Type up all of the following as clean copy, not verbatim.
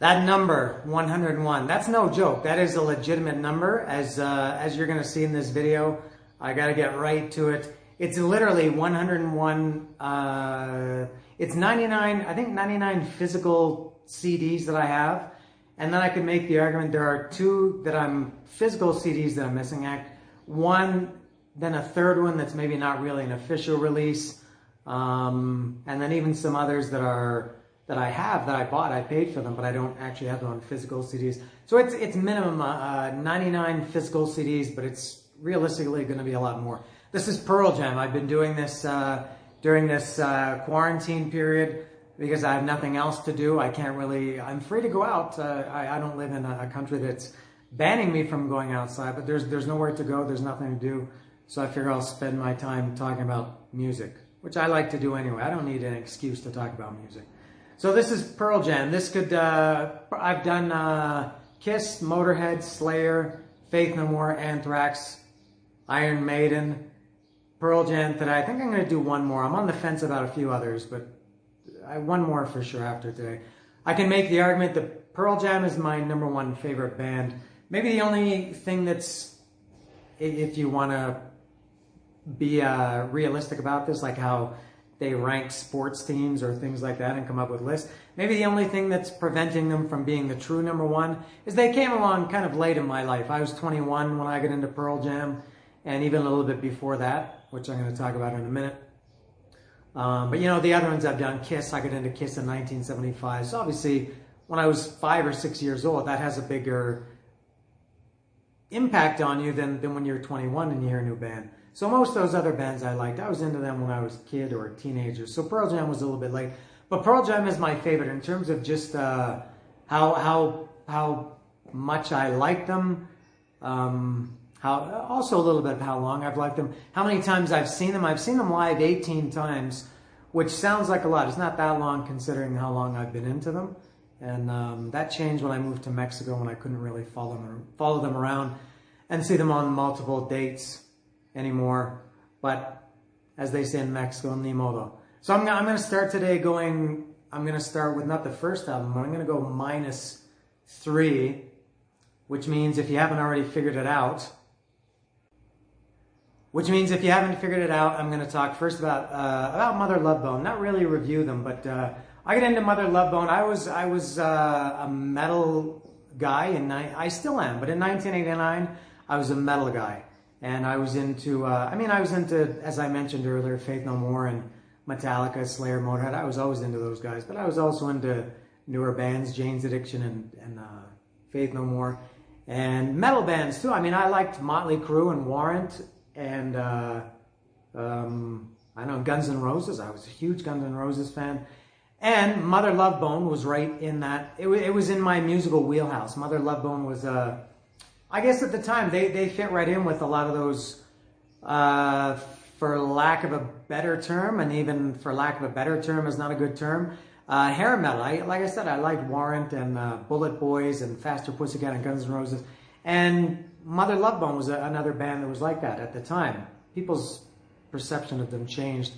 That number, 101, that's no joke. That is a legitimate number. As you're going to see in this video, I got to get right to it. It's literally 101. It's 99, I think 99 physical CDs that I have. And then I could make the argument there are two physical CDs that I'm missing. One, then a third one that's maybe not really an official release. And then even some others that I have, that I bought, I paid for them, but I don't actually have them on physical CDs. So it's minimum 99 physical CDs, but it's realistically going to be a lot more. This is Pearl Jam. I've been doing this during this quarantine period because I have nothing else to do. I'm free to go out. I don't live in a country that's banning me from going outside, but there's nowhere to go. There's nothing to do. So I figure I'll spend my time talking about music, which I like to do anyway. I don't need an excuse to talk about music. So this is Pearl Jam. This could, I've done Kiss, Motorhead, Slayer, Faith No More, Anthrax, Iron Maiden, Pearl Jam today. I think I'm going to do one more. I'm on the fence about a few others, but one more for sure after today. I can make the argument that Pearl Jam is my #1 favorite band. Maybe the only thing that's, if you want to be realistic about this, like how they rank sports teams or things like that and come up with lists. Maybe the only thing that's preventing them from being the true #1 is they came along kind of late in my life. I was 21 when I got into Pearl Jam, and even a little bit before that, which I'm going to talk about in a minute. But you know, the other ones I've done, Kiss, I got into Kiss in 1975. So obviously, when I was 5 or 6 years old, that has a bigger impact on you than when you're 21 and you hear a new band. So most of those other bands I liked, I was into them when I was a kid or a teenager. So Pearl Jam was a little bit late. But Pearl Jam is my favorite in terms of just how much I like them. Also a little bit of how long I've liked them. How many times I've seen them. I've seen them live 18 times, which sounds like a lot. It's not that long considering how long I've been into them. And that changed when I moved to Mexico when I couldn't really follow them around and see them on multiple dates anymore. But as they say in Mexico, ni modo. So I'm going to start today I'm going to start with not the first album, but I'm going to go -3, which means if you haven't already figured it out, I'm going to talk first about Mother Love Bone. Not really review them, but I got into Mother Love Bone. I was a metal guy, and I still am. But in 1989, I was a metal guy, and I was into. As I mentioned earlier, Faith No More and Metallica, Slayer, Motorhead. I was always into those guys, but I was also into newer bands, Jane's Addiction and Faith No More, and metal bands too. I mean, I liked Motley Crue and Warrant, and I know Guns N' Roses. I was a huge Guns N' Roses fan. And Mother Love Bone was right in that. It was in my musical wheelhouse. Mother Love Bone was, I guess at the time, they fit right in with a lot of those, for lack of a better term, and even for lack of a better term is not a good term, hair metal. Like I said, I liked Warrant and Bullet Boys and Faster Pussycat and Guns N' Roses. And Mother Love Bone was another band that was like that at the time. People's perception of them changed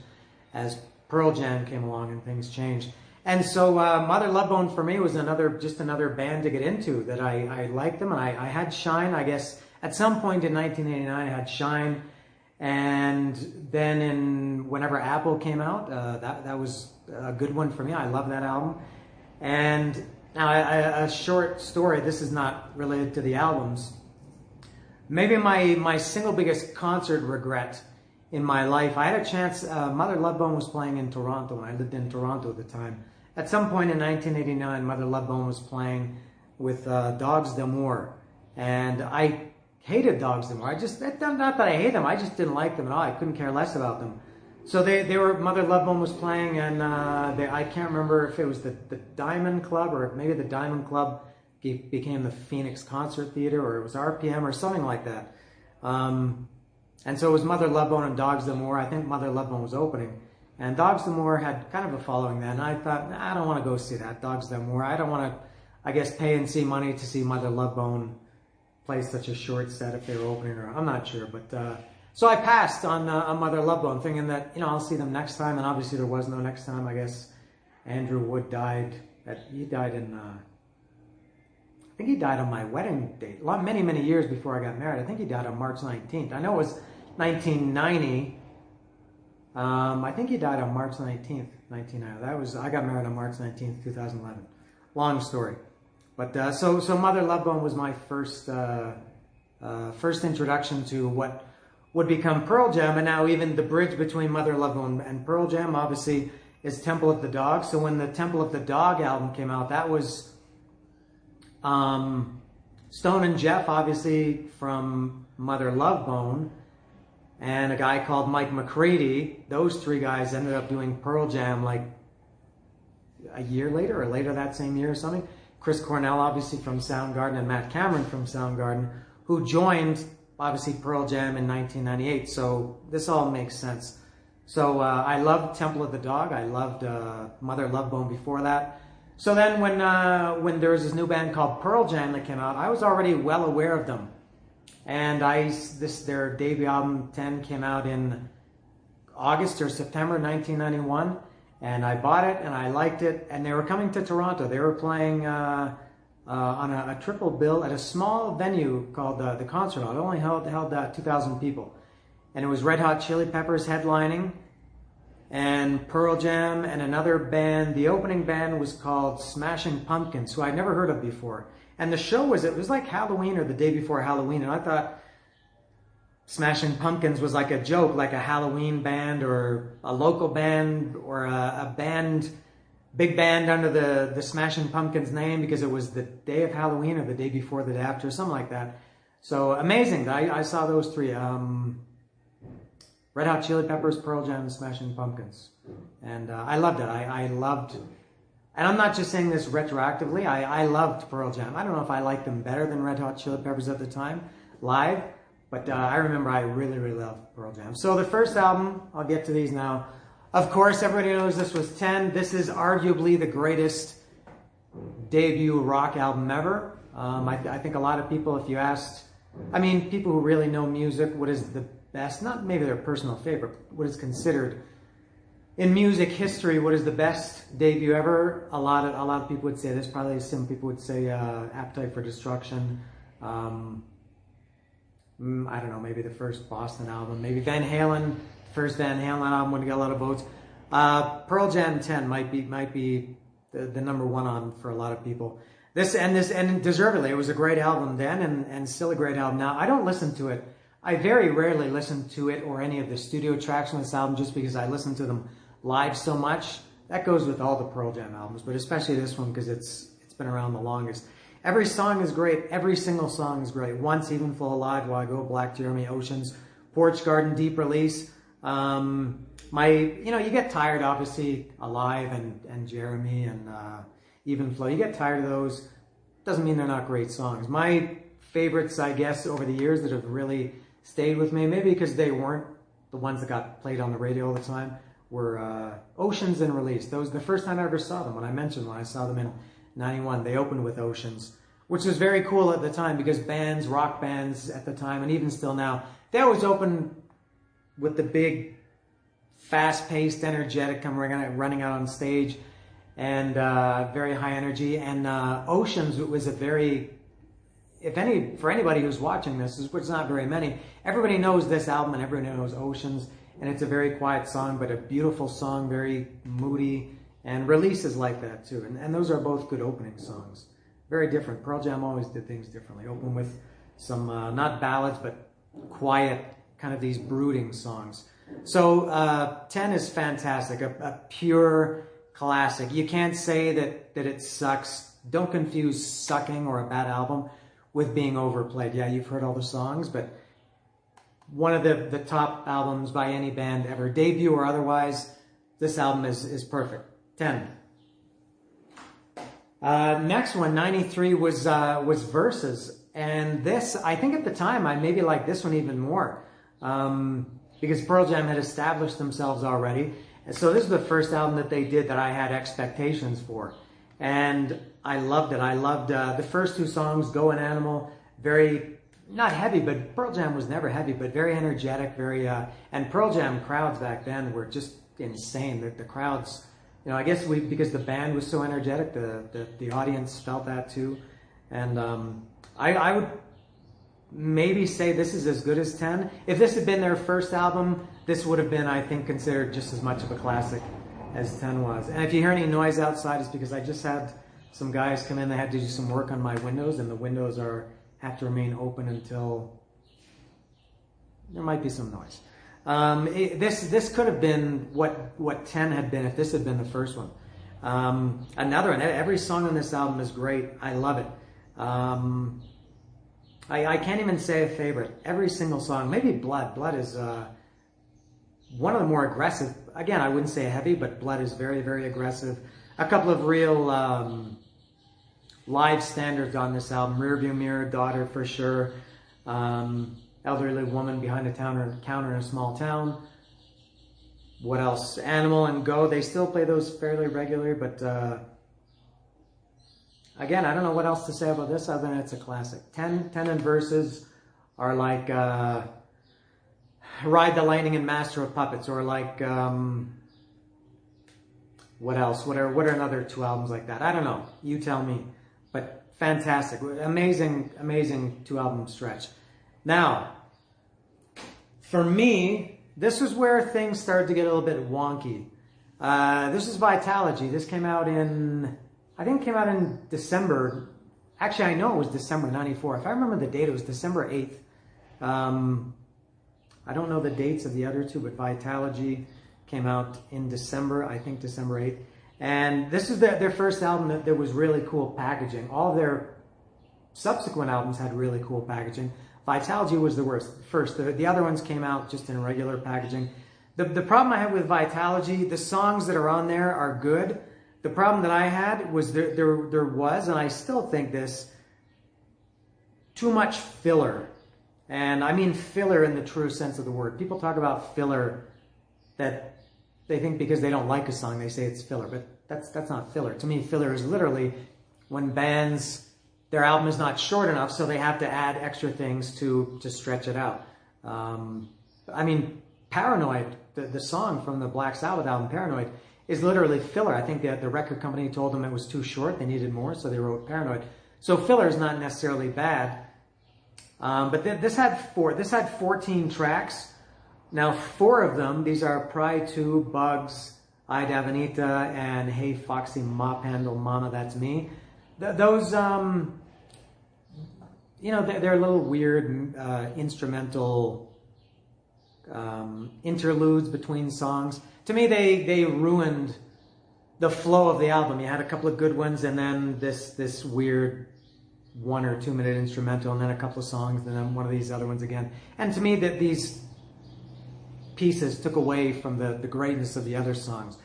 as Pearl Jam came along and things changed. And so Mother Love Bone for me was just another band to get into that I liked them. And I had Shine, I guess, at some point in 1989 I had Shine. And then whenever Apple came out, that was a good one for me. I love that album. And now a short story, this is not related to the albums. Maybe my single biggest concert regret in my life, I had a chance, Mother Love Bone was playing in Toronto, and I lived in Toronto at the time. At some point in 1989, Mother Love Bone was playing with Dogs d'Amour, and I hated Dogs d'Amour. Not that I hate them, I just didn't like them at all. I couldn't care less about them. So Mother Love Bone was playing, and I can't remember if it was the Diamond Club, or maybe the Diamond Club became the Phoenix Concert Theater, or it was RPM or something like that. And so it was Mother Love Bone and Dogs d'Amour. I think Mother Love Bone was opening. And Dogs d'Amour had kind of a following then. And I thought, I don't want to go see that, Dogs d'Amour. I don't want to, I guess, pay and see money to see Mother Love Bone play such a short set if they were opening, or I'm not sure. But so I passed on Mother Love Bone, thinking that, I'll see them next time. And obviously there was no next time. I guess Andrew Wood died. He died in think he died on my wedding date, many, many years before I got married. I think he died on March 19th. I know it was 1990. I think he died on March 19th, 1990. I got married on March 19th, 2011. Long story. But so Mother Love Bone was my first introduction to what would become Pearl Jam, and now even the bridge between Mother Love Bone and Pearl Jam obviously is Temple of the Dog. So when the Temple of the Dog album came out, that was Stone and Jeff, obviously, from Mother Love Bone, and a guy called Mike McCready. Those three guys ended up doing Pearl Jam like a year later, or later that same year or something. Chris Cornell, obviously, from Soundgarden, and Matt Cameron from Soundgarden, who joined, obviously, Pearl Jam in 1998. So this all makes sense. So I loved Temple of the Dog. I loved Mother Love Bone before that. So then when there was this new band called Pearl Jam that came out, I was already well aware of them. And their debut album 10 came out in August or September 1991. And I bought it and I liked it. And they were coming to Toronto. They were playing on a triple bill at a small venue called the Concert Hall. It only held 2,000 people. And it was Red Hot Chili Peppers headlining, and Pearl Jam, and another band. The opening band was called Smashing Pumpkins, who I'd never heard of before. And the show it was like Halloween or the day before Halloween. And I thought Smashing Pumpkins was like a joke, like a Halloween band or a local band or a band, big band under the Smashing Pumpkins name because it was the day of Halloween or the day before, the day after, something like that. So amazing. I saw those three. Red Hot Chili Peppers, Pearl Jam, and Smashing Pumpkins. And I loved it. I loved, and I'm not just saying this retroactively, I loved Pearl Jam. I don't know if I liked them better than Red Hot Chili Peppers at the time, live, but I remember I really, really loved Pearl Jam. So the first album, I'll get to these now. Of course, everybody knows this was 10. This is arguably the greatest debut rock album ever. I think a lot of people, if you asked, people who really know music, what is the best, not maybe their personal favorite, what is considered in music history, what is the best debut ever? A lot of people would say this. Probably some people would say Appetite for Destruction. I don't know, maybe the first Boston album, maybe Van Halen, first Van Halen album would get a lot of votes. Pearl Jam 10 might be the number one on for a lot of people. This and deservedly, it was a great album then, and still a great album now. I don't listen to it. I very rarely listen to it or any of the studio tracks on this album just because I listen to them live so much. That goes with all the Pearl Jam albums, but especially this one because it's been around the longest. Every song is great. Every single song is great. Once, Even Flow Alive, While I Go, Black Jeremy, Oceans, Porch Garden, Deep Release. You get tired, obviously, Alive and Jeremy and Even Flow. You get tired of those. Doesn't mean they're not great songs. My favorites, I guess, over the years that have really stayed with me, maybe because they weren't the ones that got played on the radio all the time, were Oceans and Release. Those the first time I ever saw them. When I saw them in 91, they opened with Oceans, which was very cool at the time because rock bands at the time, and even still now, they always open with the big, fast-paced, energetic, running out on stage, and very high energy. And Oceans was a very, for anybody who's watching this, which is not very many, everybody knows this album and everybody knows Oceans, and it's a very quiet song, but a beautiful song, very moody, and Release is like that too. And those are both good opening songs. Very different. Pearl Jam always did things differently. Open with some, not ballads, but quiet, kind of these brooding songs. So 10 is fantastic, a pure classic. You can't say that it sucks. Don't confuse sucking or a bad album with being overplayed. Yeah, you've heard all the songs, but one of the top albums by any band ever, debut or otherwise, this album is perfect. 10. Next one, 93, was Versus. And this, I think at the time, I maybe liked this one even more. Because Pearl Jam had established themselves already. And so this is the first album that they did that I had expectations for. And I loved it. I loved the first two songs, Go and Animal, very, not heavy, but Pearl Jam was never heavy, but very energetic, very, and Pearl Jam crowds back then were just insane. The crowds, I guess because the band was so energetic, the audience felt that too. And I would maybe say this is as good as 10. If this had been their first album, this would have been, I think, considered just as much of a classic as 10 was. And if you hear any noise outside, it's because I just had some guys come in. They had to do some work on my windows, and the windows have to remain open until there might be some noise. This could have been what 10 had been if this had been the first one. Another one. Every song on this album is great. I love it. I can't even say a favorite. Every single song, maybe Blood. Blood is one of the more aggressive. Again, I wouldn't say heavy, but Blood is very, very aggressive. A couple of real live standards on this album. Rearview Mirror, Daughter for sure. Elderly Woman Behind a Counter in a Small Town. What else? Animal and Go. They still play those fairly regularly, but again, I don't know what else to say about this other than it's a classic. 10 and Verses are like Ride the Lightning and Master of Puppets, or like what else? What are another two albums like that? I don't know. You tell me. But fantastic, amazing, amazing 2-album stretch. Now, for me, this was where things started to get a little bit wonky. This is Vitalogy. This came out in, I think it came out in December. Actually, I know it was December 94. If I remember the date, it was December 8th. I don't know the dates of the other two, but Vitalogy came out in December, I think December 8th. And this is their first album that was really cool packaging. All of their subsequent albums had really cool packaging. Vitalogy was the first. The other ones came out just in regular packaging. The problem I had with Vitalogy, the songs that are on there are good. The problem that I had was there was, and I still think this, too much filler. And I mean filler in the true sense of the word. People talk about filler that they think because they don't like a song, they say it's filler. But that's not filler. To me, filler is literally when bands, their album is not short enough, so they have to add extra things to stretch it out. I mean, Paranoid, the song from the Black Sabbath album, Paranoid, is literally filler. I think that the record company told them it was too short, they needed more, so they wrote Paranoid. So filler is not necessarily bad. But this had 14 tracks. Now, 4 of them, these are Pry 2, Bugs, Ida Avenita, and Hey Foxy Mop Handle Mama, That's Me. Those, you know, they're little weird instrumental interludes between songs. To me, they ruined the flow of the album. You had a couple of good ones, and then this weird 1 or 2 minute instrumental, and then a couple of songs, and then one of these other ones again. And to me, that these pieces took away from the greatness of the other songs.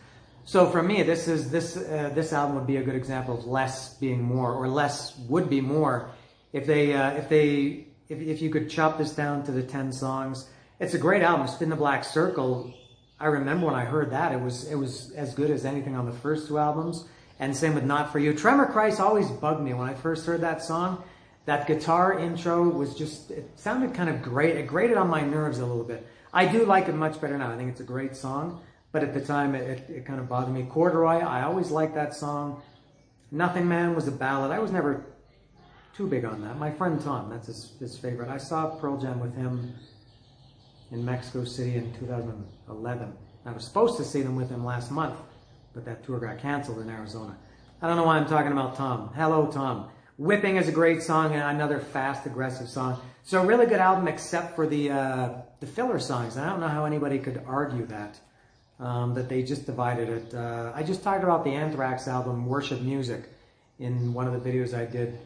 So for me, this album would be a good example of less being more, or less would be more if you could chop this down to the 10 songs. It's a great album. Spin the Black Circle. I remember when I heard that, it was as good as anything on the first 2 albums. And same with Not For You. Tremor Christ always bugged me when I first heard that song. That guitar intro was just, it sounded kind of great. It grated on my nerves a little bit. I do like it much better now. I think it's a great song. But at the time, it kind of bothered me. Corduroy, I always liked that song. Nothing Man was a ballad. I was never too big on that. My friend Tom, that's his favorite. I saw Pearl Jam with him in Mexico City in 2011. I was supposed to see them with him last month, but that tour got canceled in Arizona. I don't know why I'm talking about Tom. Hello, Tom. Whipping is a great song, and another fast, aggressive song. So a really good album, except for the filler songs. And I don't know how anybody could argue that they just divided it. I just talked about the Anthrax album, Worship Music, in one of the videos I did.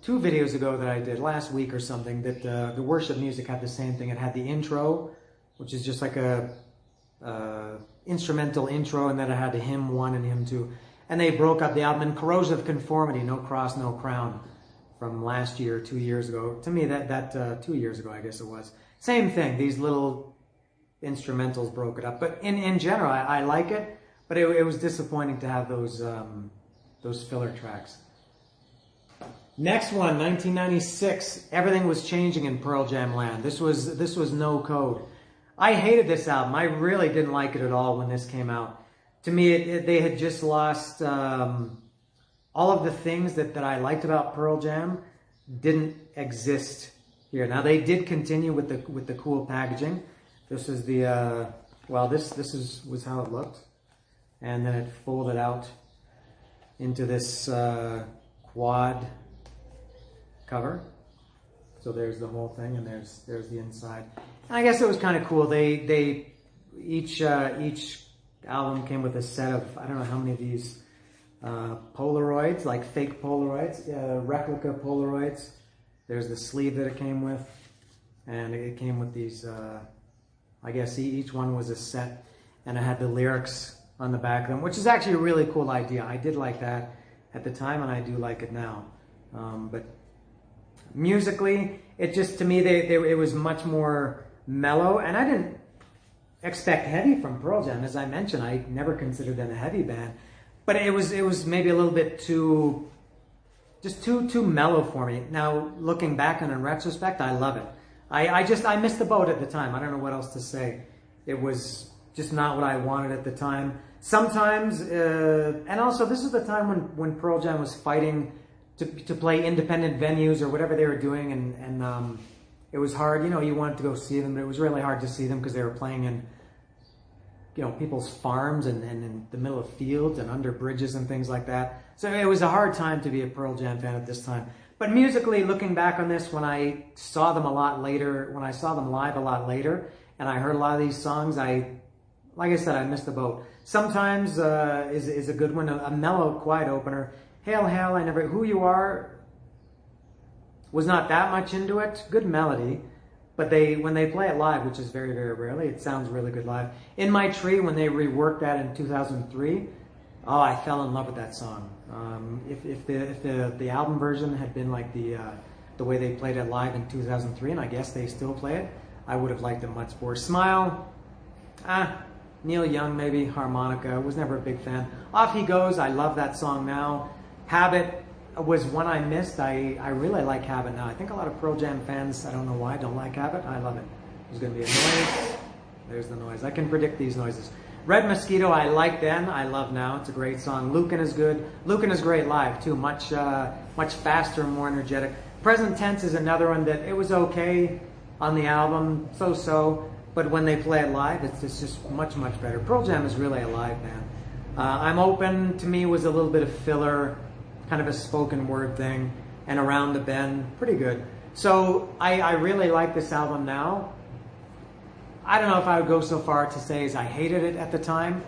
2 videos ago that I did, last week or something, that the Worship Music had the same thing. It had the intro, which is just like a instrumental intro, and then it had the hymn 1 and hymn 2. And they broke up the album in Corrosive Conformity, No Cross, No Crown, from last year, 2 years ago. To me, that 2 years ago, I guess it was. Same thing, these little instrumentals broke it up. But in general, I like it, but it was disappointing to have those filler tracks. Next one, 1996. Everything was changing in Pearl Jam land. This was No Code. I hated this album. I really didn't like it at all when this came out. To me, they had just lost all of the things that I liked about Pearl Jam didn't exist here. Now they did continue with the cool packaging. This is the well, this was how it looked, and then it folded out into this quad cover. So there's the whole thing, and there's the inside. And I guess it was kind of cool. Each album came with a set of, I don't know how many of these Polaroids, like fake Polaroids, replica Polaroids. There's the sleeve that it came with, and it came with these, I guess each one was a set, and it had the lyrics on the back of them, which is actually a really cool idea. I did like that at the time, and I do like it now. But musically, it just, to me, it was much more mellow, and I didn't expect heavy from Pearl Jam. As I mentioned, I never considered them a heavy band, but it was maybe a little bit too mellow for me. Now, looking back and in retrospect, I love it. I missed the boat at the time. I don't know what else to say. It was just not what I wanted at the time. Sometimes, and also this is the time when Pearl Jam was fighting to play independent venues or whatever they were doing, and it was hard. You know, you wanted to go see them, but it was really hard to see them because they were playing in, you know, people's farms and in the middle of fields and under bridges and things like that. So it was a hard time to be a Pearl Jam fan at this time. But musically, looking back on this, when I saw them a lot later, when I saw them live a lot later, and I heard a lot of these songs, like I said, I missed the boat. Sometimes is a good one, a mellow, quiet opener. Hail, Hail, I Never, Who You Are was not that much into it. Good melody. But when they play it live, which is very, very rarely, it sounds really good live. In My Tree, when they reworked that in 2003, oh, I fell in love with that song. If the album version had been like the way they played it live in 2003, and I guess they still play it, I would have liked it much more. Smile, Neil Young maybe, harmonica, was never a big fan. Off He Goes, I love that song now. Habit was one I missed. I really like Habit now. I think a lot of Pearl Jam fans, I don't know why, don't like Habit. I love it. There's going to be a noise. There's the noise. I can predict these noises. Red Mosquito, I like then. I love now. It's a great song. Lucan is good. Lucan is great live too. Much faster, more energetic. Present Tense is another one that it was okay on the album, so. But when they play it live, it's just much, much better. Pearl Jam is really a live band. I'm Open, to me, was a little bit of filler, kind of a spoken word thing, and Around the Bend, pretty good. So I really like this album now. I don't know if I would go so far to say as I hated it at the time,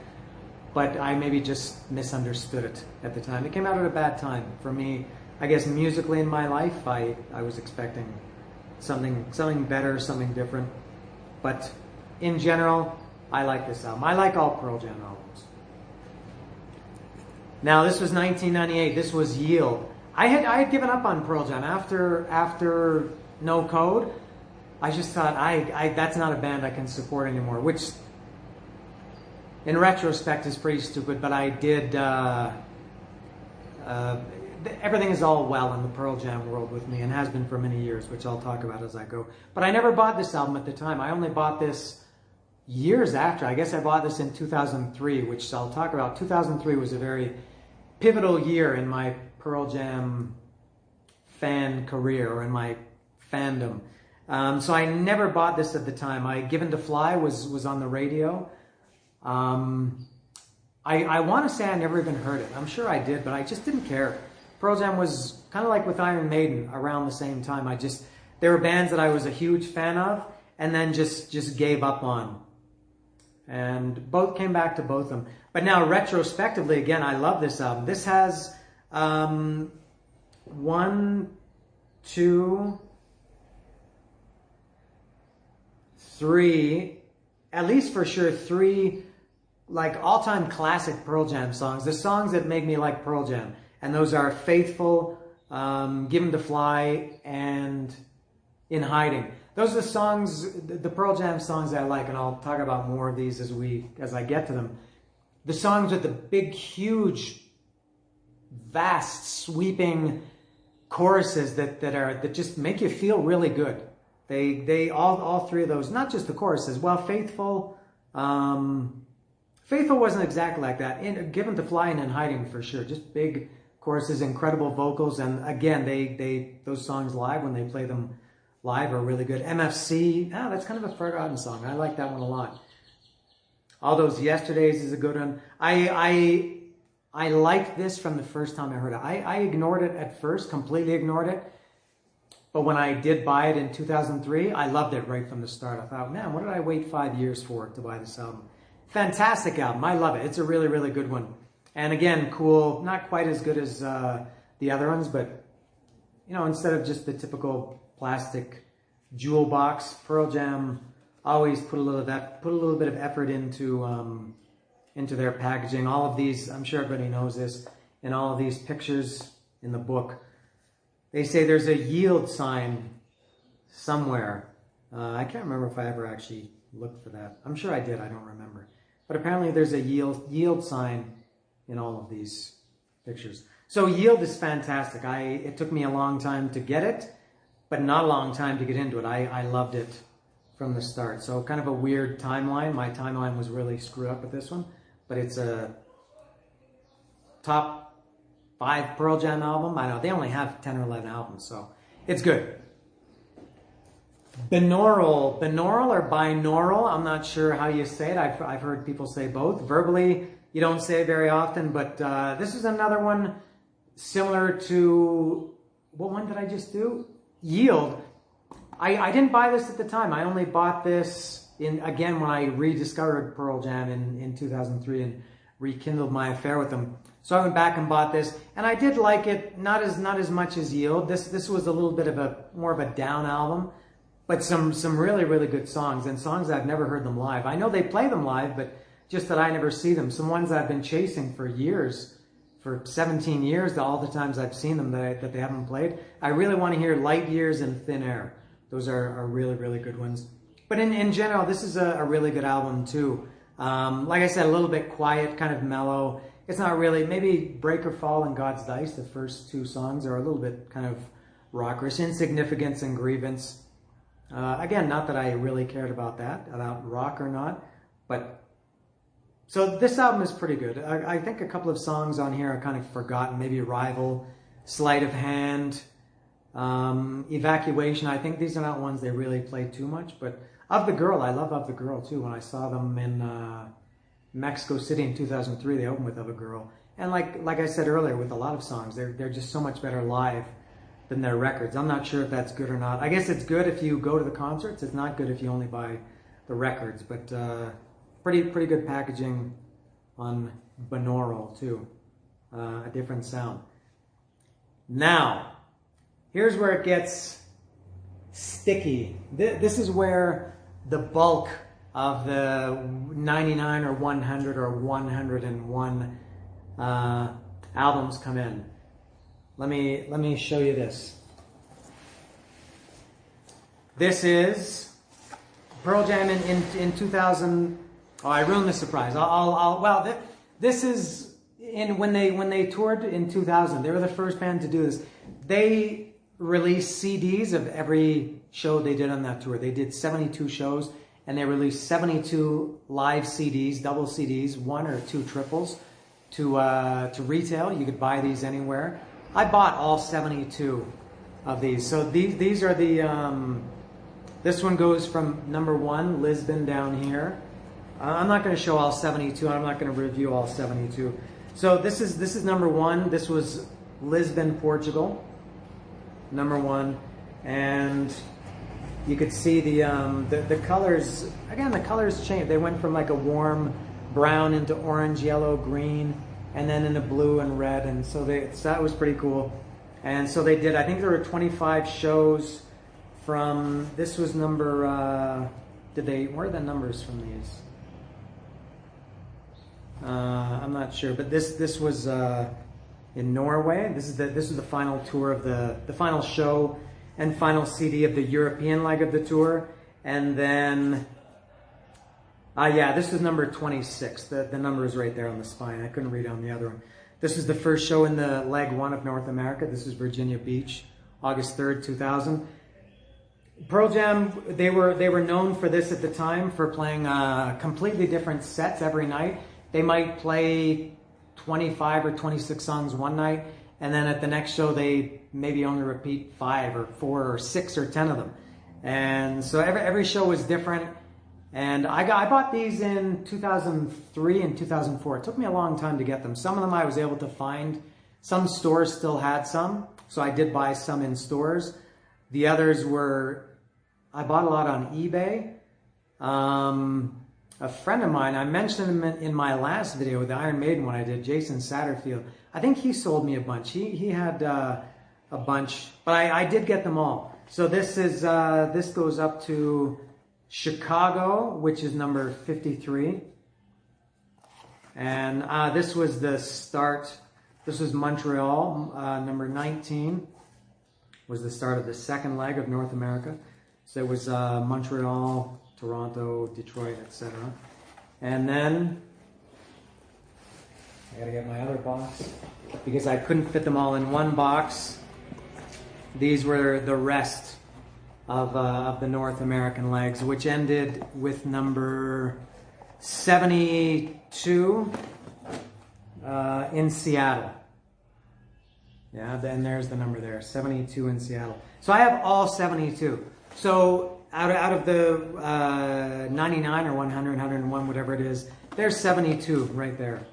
but I maybe just misunderstood it at the time. It came out at a bad time for me. I guess musically in my life, I was expecting something better, something different. But in general, I like this album. I like all Pearl Jam albums. Now, this was 1998. This was Yield. I had given up on Pearl Jam after No Code. I just thought that's not a band I can support anymore, which in retrospect is pretty stupid, but I did everything is all well in the Pearl Jam world with me and has been for many years, which I'll talk about as I go. But I never bought this album at the time. I only bought this years after. I guess I bought this in 2003, which I'll talk about. 2003 was a very pivotal year in my Pearl Jam fan career, or in my fandom. So I never bought this at the time. Given to Fly was on the radio. I want to say I never even heard it. I'm sure I did, but I just didn't care. Pearl Jam was kind of like with Iron Maiden around the same time. There were bands that I was a huge fan of and then just gave up on. And both came back to both of them. But now retrospectively, again, I love this album. This has 1, 2, 3, at least for sure 3 like all-time classic Pearl Jam songs. The songs that make me like Pearl Jam. And those are Faithful, Given to Fly, and In Hiding. Those are the songs, the Pearl Jam songs that I like, and I'll talk about more of these as I get to them. The songs with the big, huge, vast, sweeping choruses that just make you feel really good. They all 3 of those, not just the choruses. Well, Faithful wasn't exactly like that. Given to Fly and In Hiding for sure. Just big course, his incredible vocals, and again, those songs live, when they play them live, are really good. MFC, that's kind of a forgotten song. I like that one a lot. All Those Yesterdays is a good one. I liked this from the first time I heard it. I ignored it at first, completely ignored it. But when I did buy it in 2003, I loved it right from the start. I thought, man, what did I wait 5 years for to buy this album? Fantastic album. I love it. It's a really, really good one. And again, cool. Not quite as good as the other ones, but, you know, instead of just the typical plastic jewel box, Pearl Jam always put a little bit of effort into their packaging. All of these, I'm sure everybody knows this, in all of these pictures in the book, they say there's a yield sign somewhere. I can't remember if I ever actually looked for that. I'm sure I did, I don't remember. But apparently there's a yield sign in all of these pictures. So yield is fantastic. It took me a long time to get it, but not a long time to get into it. I loved it from the start. So kind of a weird timeline. My timeline was really screwed up with this one, but it's a top 5 Pearl Jam album. I know they only have 10 or 11 albums, so it's good. Binaural or binaural, I'm not sure how you say it. I've heard people say both. Verbally, you don't say it very often, but this is another one similar to, what one did I just do? Yield. I didn't buy this at the time. I only bought this again when I rediscovered Pearl Jam in 2003 and rekindled my affair with them. So I went back and bought this, and I did like it, not as much as Yield. This was a little bit of more of a down album, but some really, really good songs, and songs I've never heard them live. I know they play them live, but just that I never see them. Some ones I've been chasing for years, for 17 years, all the times I've seen them that they haven't played. I really want to hear Light Years and Thin Air. Those are really, really good ones. But in general, this is a really good album too. Like I said, a little bit quiet, kind of mellow. It's not really, maybe Break or Fall and God's Dice, the first 2 songs, are a little bit kind of rockerish. Insignificance and Grievance. Again, not that I really cared about that, about rock or not, but so this album is pretty good. I think a couple of songs on here are kind of forgotten, maybe Rival, Sleight of Hand, Evacuation. I think these are not ones they really play too much, but Of the Girl, I love Of the Girl too. When I saw them in Mexico City in 2003, they opened with Of a Girl. And like I said earlier, with a lot of songs, they're just so much better live than their records. I'm not sure if that's good or not. I guess it's good if you go to the concerts. It's not good if you only buy the records. But pretty good packaging on binaural too. A different sound. Now, here's where it gets sticky. This is where the bulk of the 99 or 100 or 101 albums come in. Let me show you this. This is Pearl Jam in 2000. Oh, I ruined the surprise. This is when they toured in 2000. They were the first band to do this. They released CDs of every show they did on that tour. They did 72 shows, and they released 72 live CDs, double CDs, 1 or 2 triples to retail. You could buy these anywhere. I bought all 72 of these. So these are the, this one goes from number 1, Lisbon, down here. I'm not going to show all 72. I'm not going to review all 72. So this is number 1. This was Lisbon, Portugal, number 1, and you could see the colors. Again, the colors changed. They went from like a warm brown into orange, yellow, green, and then into blue and red. And so that was pretty cool. And so they did. I think there were 25 shows from. This was number. Where are the numbers from these? I'm not sure, but this was in Norway. This is the final tour of the final show and final CD of the European leg of the tour. And then this is number 26. The number is right there on the spine. I couldn't read on the other one. This is the first show in the leg 1 of North America. This is Virginia Beach, August 3rd, 2000. Pearl Jam, they were known for this at the time, for playing completely different sets every night. They might play 25 or 26 songs one night, and then at the next show they maybe only repeat 5 or 4 or 6 or 10 of them. And so every show was different. And I bought these in 2003 and 2004. It took me a long time to get them. Some of them I was able to find. Some stores still had some, so I did buy some in stores. The others were, I bought a lot on eBay. A friend of mine, I mentioned him in my last video with the Iron Maiden one I did, Jason Satterfield. I think he sold me a bunch. He had a bunch, but I did get them all. So this is this goes up to Chicago, which is number 53, and this was the start. This was Montreal, number 19. Was the start of the second leg of North America. So it was Montreal, Toronto, Detroit, etc. And then I gotta get my other box because I couldn't fit them all in one box. These were the rest of the North American legs, which ended with number 72 in Seattle. Yeah, then there's the number there, 72 in Seattle. So I have all 72. So out of the 99 or 100, 101, whatever it is, there's 72 right there.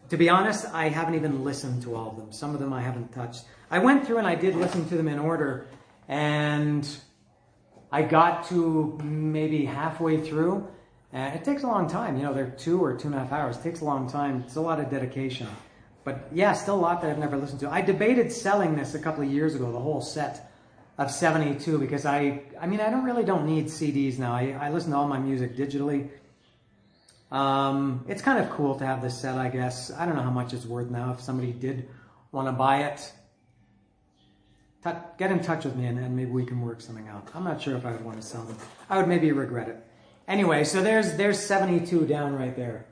To be honest, I haven't even listened to all of them. Some of them I haven't touched. I went through and I did listen to them in order, and I got to maybe halfway through. And it takes a long time. You know, they're 2 or 2.5 hours. It takes a long time. It's a lot of dedication. But yeah, still a lot that I've never listened to. I debated selling this a couple of years ago, the whole set of 72, because I mean, I don't need CDs now. I listen to all my music digitally. It's kind of cool to have this set, I guess. I don't know how much it's worth now. If somebody did want to buy it, get in touch with me and maybe we can work something out. I'm not sure if I would want to sell them. I would maybe regret it. Anyway, so there's 72 down right there.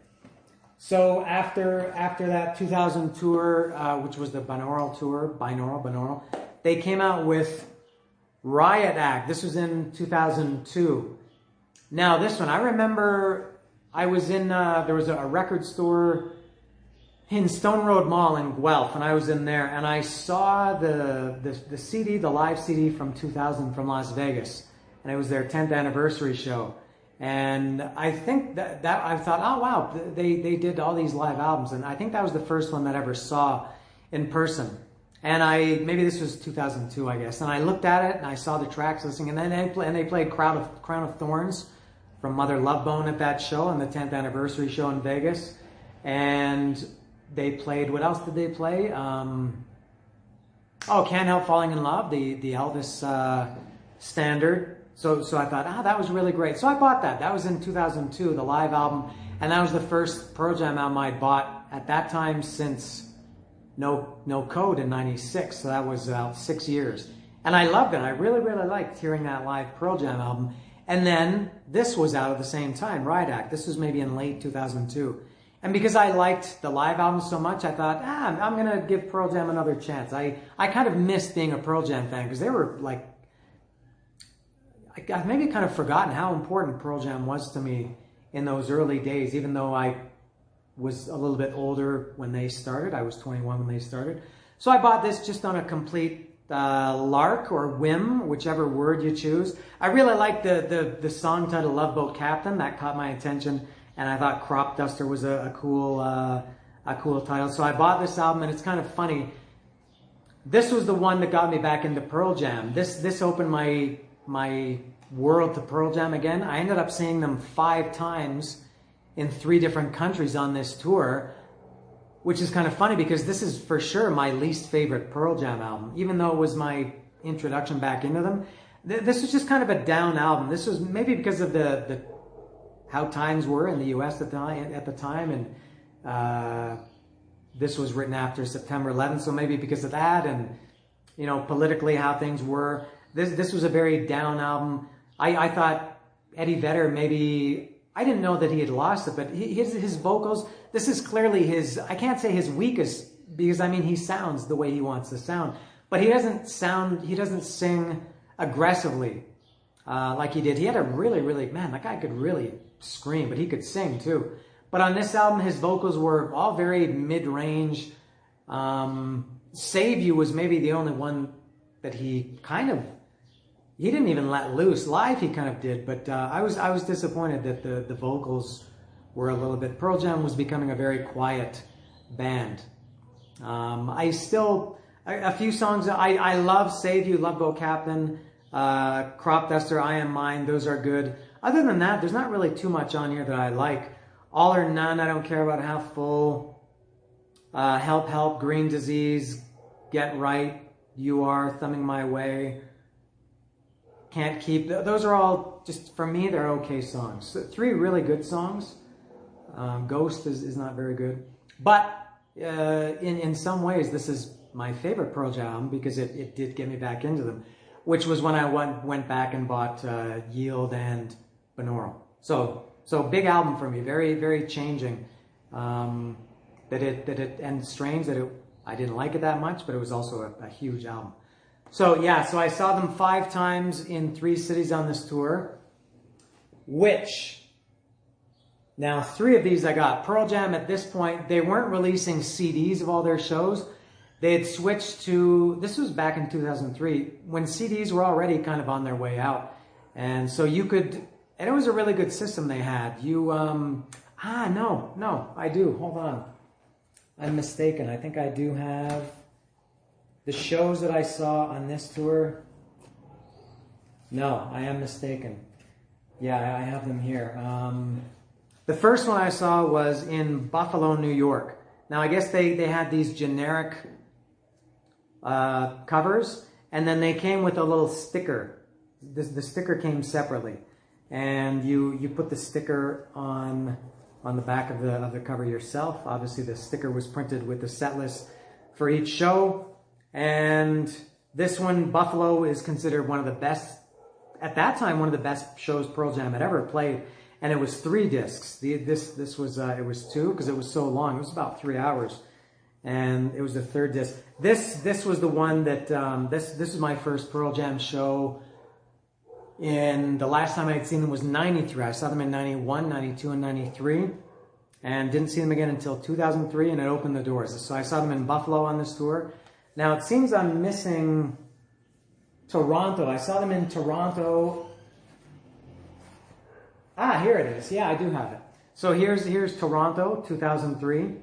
So after that 2000 tour, which was the binaural tour, binaural, they came out with Riot Act. This was in 2002. Now this one, I remember I was in, there was a record store in Stone Road Mall in Guelph, and I was in there, and I saw the CD, the live CD from 2000 from Las Vegas, and it was their 10th anniversary show. And I think that I thought, oh wow, they did all these live albums, and I think that was the first one that I ever saw in person. And maybe this was 2002, I guess. And I looked at it and I saw the tracks listing, and then they played Crown of Thorns from Mother Love Bone at that show, on the 10th anniversary show in Vegas. And they played, what else did they play? Oh, Can't Help Falling in Love, the Elvis standard. So I thought, that was really great. So I bought that. That was in 2002, the live album. And that was the first Pearl Jam album I bought at that time since No Code in 96. So that was about 6 years. And I loved it. I really, really liked hearing that live Pearl Jam album. And then this was out at the same time, Riot Act. This was maybe in late 2002. And because I liked the live album so much, I thought, I'm going to give Pearl Jam another chance. I kind of missed being a Pearl Jam fan because they were like, I've maybe kind of forgotten how important Pearl Jam was to me in those early days, even though I was a little bit older when they started. I was 21 when they started. So I bought this just on a complete lark or whim, whichever word you choose. I really liked the song titled Love Boat Captain. That caught my attention, and I thought Crop Duster was a cool title. So I bought this album, and it's kind of funny. This was the one that got me back into Pearl Jam. This opened my world to Pearl Jam again. I ended up seeing them 5 times in 3 different countries on this tour, which is kind of funny because this is for sure my least favorite Pearl Jam album, even though it was my introduction back into them. This was just kind of a down album. This was maybe because of the how times were in the U.S. at the time, and this was written after September 11th, so maybe because of that, and you know, politically how things were. This was a very down album. I thought Eddie Vedder, maybe, I didn't know that he had lost it, but his vocals, this is clearly his, I can't say his weakest, because I mean, he sounds the way he wants to sound, but he doesn't sing aggressively like he did. He had a really, man, that guy could really scream, but he could sing too. But on this album, his vocals were all very mid-range, Save You was maybe the only one that he didn't even let loose. Live he kind of did, but I was disappointed that the vocals were a little bit. Pearl Jam was becoming a very quiet band. A few songs, I love Save You, Love Boat Captain, Crop Duster, I Am Mine, those are good. Other than that, there's not really too much on here that I like. All or None, I don't care about. Half Full, Help Help, Green Disease, Get Right, You Are, Thumbing My Way, Can't Keep. Those are all, just for me, they're okay songs. So 3 really good songs. Ghost is not very good. But in some ways, this is my favorite Pearl Jam album because it did get me back into them, which was when I went back and bought Yield and Binaural. So big album for me, very, very changing. And strange that I didn't like it that much, but it was also a huge album. So yeah, so I saw them 5 times in 3 cities on this tour, which, now 3 of these I got. Pearl Jam at this point, they weren't releasing CDs of all their shows. They had switched to, this was back in 2003, when CDs were already kind of on their way out. And so you could, and it was a really good system they had. No, I do, hold on. I'm mistaken. I think I do have the shows that I saw on this tour. No, I am mistaken. Yeah, I have them here. The first one I saw was in Buffalo, New York. Now, I guess they had these generic covers, and then they came with a little sticker. The sticker came separately, and you put the sticker on the back of the cover yourself. Obviously, the sticker was printed with the set list for each show, and this one, Buffalo, is considered one of the best, at that time, one of the best shows Pearl Jam had ever played, and it was 3 discs. This was it was 2 because it was so long. It was about 3 hours. And it was the 3rd disc. This was the one that, this is my first Pearl Jam show. And the last time I had seen them was 93. I saw them in 91, 92, and 93. And didn't see them again until 2003, and it opened the doors. So I saw them in Buffalo on this tour. Now it seems I'm missing Toronto. I saw them in Toronto. Ah, here it is. Yeah, I do have it. So here's Toronto, 2003.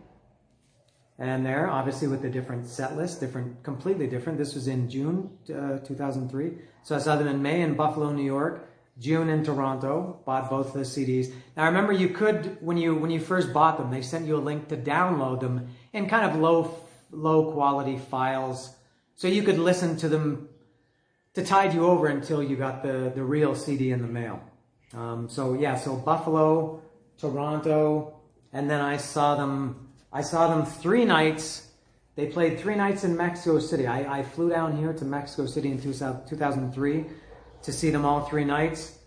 And there, obviously with the different set list, completely different. This was in June 2003. So I saw them in May in Buffalo, New York, June in Toronto, bought both the CDs. Now remember, you could, when you first bought them, they sent you a link to download them in kind of low quality files. So you could listen to them to tide you over until you got the real CD in the mail. So Buffalo, Toronto, and then I saw them 3 nights. They played 3 nights in Mexico City. I flew down here to Mexico City in 2003 to see them all 3 nights.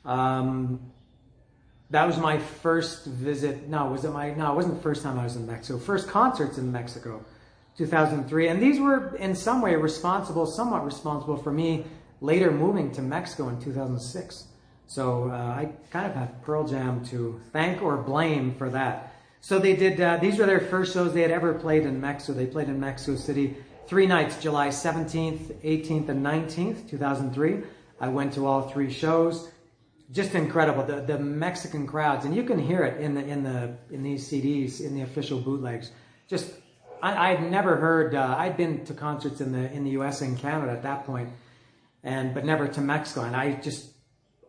That was my first visit. No, it wasn't the first time I was in Mexico. First concerts in Mexico, 2003. And these were in some way somewhat responsible for me later moving to Mexico in 2006. So I kind of have Pearl Jam to thank or blame for that. So they did, these were their first shows they had ever played in Mexico. They played in Mexico City 3 nights, July 17th, 18th, and 19th, 2003. I went to all 3 shows. Just incredible, the Mexican crowds, and you can hear it in these CDs, in the official bootlegs. Just, I'd never heard, I'd been to concerts in the US and Canada at that point, but never to Mexico. And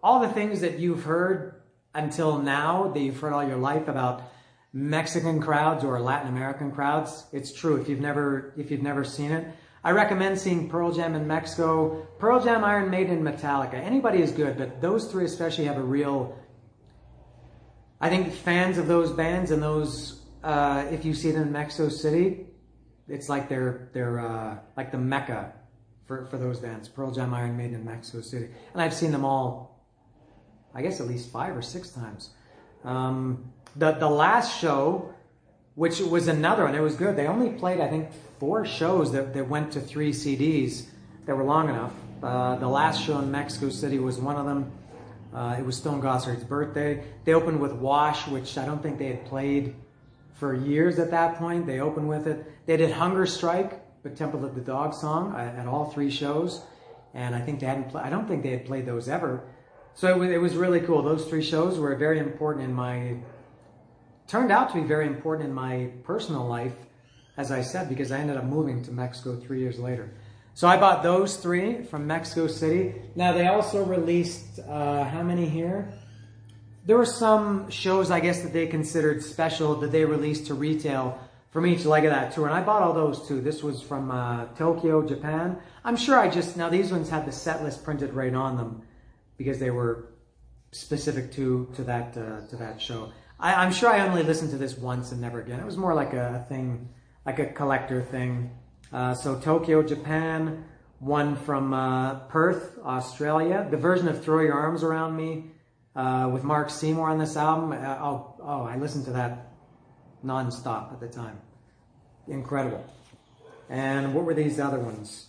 all the things that you've heard until now, that you've heard all your life about Mexican crowds or Latin American crowds, it's true. If you've never seen it, I recommend seeing Pearl Jam in Mexico. Pearl Jam, Iron Maiden, Metallica. Anybody is good, but those 3 especially have a real, I think fans of those bands and those, if you see them in Mexico City, it's like they're like the Mecca for those bands. Pearl Jam, Iron Maiden, and Mexico City. And I've seen them all, I guess at least 5 or 6 times. The last show, which was another one, it was good. They only played, I think, 4 shows that went to 3 CDs that were long enough. The last show in Mexico City was one of them. It was Stone Gossard's birthday. They opened with Wash, which I don't think they had played for years at that point. They opened with it. They did Hunger Strike, Temple of the Dog song at all 3 shows, and I think they hadn't. I don't think they had played those ever. So it was really cool. Those 3 shows were very important in my. Turned out to be very important in my personal life, as I said, because I ended up moving to Mexico 3 years later. So I bought those 3 from Mexico City. Now they also released how many here? There were some shows, I guess, that they considered special that they released to retail from each leg of that tour. And I bought all those too. This was from Tokyo, Japan. I'm sure now these ones had the set list printed right on them because they were specific to that show. I'm sure I only listened to this once and never again. It was more like a thing, like a collector thing. So Tokyo, Japan, one from Perth, Australia. The version of Throw Your Arms Around Me with Mark Seymour on this album. I listened to that non-stop at the time. Incredible. And what were these other ones?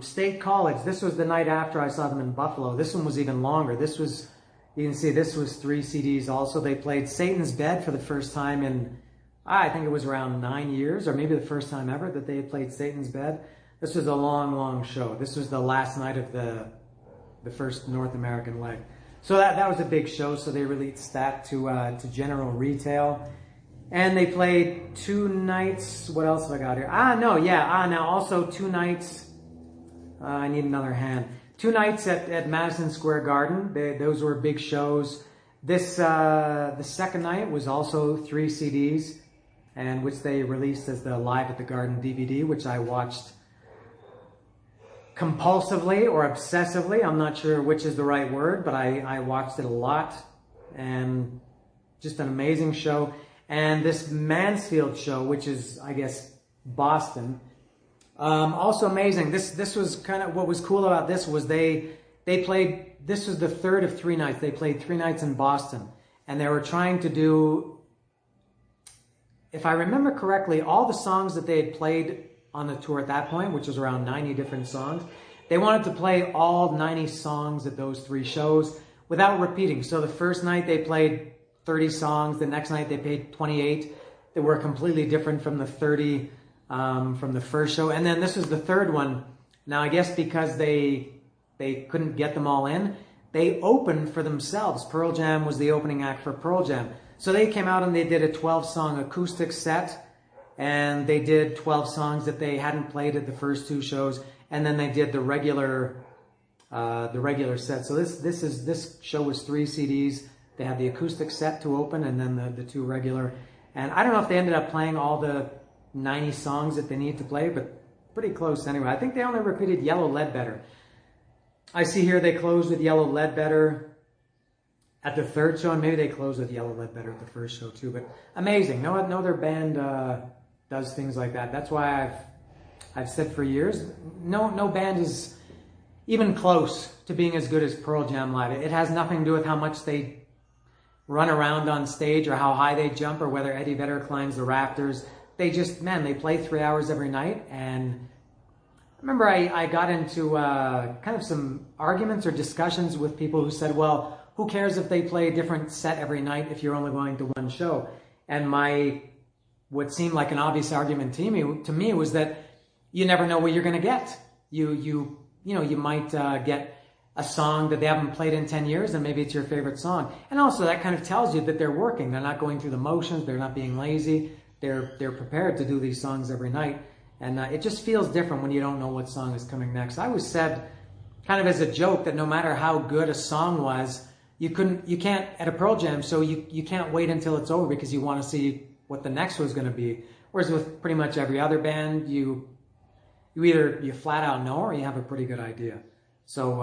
State College. This was the night after I saw them in Buffalo. This one was even longer. This was, you can see this was 3 CDs also. They played Satan's Bed for the first time in, I think it was around 9 years, or maybe the first time ever that they had played Satan's Bed. This was a long, long show. This was the last night of the first North American leg. So that was a big show, so they released that to general retail. And they played 2 nights. What else have I got here? Now also 2 nights. I need another hand. 2 nights at Madison Square Garden. Those were big shows. This the second night was also 3 CDs, and which they released as the Live at the Garden DVD, which I watched compulsively or obsessively. I'm not sure which is the right word, but I watched it a lot, and just an amazing show. And this Mansfield show, which is, I guess, Boston, also amazing. This was kind of what was cool about this was they played. This was the 3rd of 3 nights. They played 3 nights in Boston, and they were trying to do, if I remember correctly, all the songs that they had played on the tour at that point, which was around 90 different songs. They wanted to play all 90 songs at those 3 shows without repeating. So the first night they played 30 songs. The next night they played 28 that were completely different from the 30 from the first show. And then this was the 3rd one. Now I guess because they couldn't get them all in, they opened for themselves. Pearl Jam was the opening act for Pearl Jam. So they came out and they did a 12-song acoustic set. And they did 12 songs that they hadn't played at the first 2 shows, and then they did the regular set. So this show was 3 CDs. They had the acoustic set to open, and then the 2 regular. And I don't know if they ended up playing all the 90 songs that they needed to play, but pretty close anyway. I think they only repeated Yellow Ledbetter. I see here they closed with Yellow Ledbetter at the 3rd show, and maybe they closed with Yellow Ledbetter at the first show too. But amazing. No other band does things like that. That's why I've said for years, no band is even close to being as good as Pearl Jam live. It has nothing to do with how much they run around on stage or how high they jump or whether Eddie Vedder climbs the rafters. They just, they play 3 hours every night. And I remember I got into kind of some arguments or discussions with people who said, well, who cares if they play a different set every night if you're only going to 1 show? And what seemed like an obvious argument to me was that you never know what you're going to get. You might get a song that they haven't played in 10 years, and maybe it's your favorite song. And also that kind of tells you that they're working. They're not going through the motions. They're not being lazy. They're prepared to do these songs every night. And it just feels different when you don't know what song is coming next. I always said, kind of as a joke, that no matter how good a song was, you can't at a Pearl Jam show, you can't wait until it's over because you want to see what the next was going to be. Whereas with pretty much every other band, you either flat out know or you have a pretty good idea. So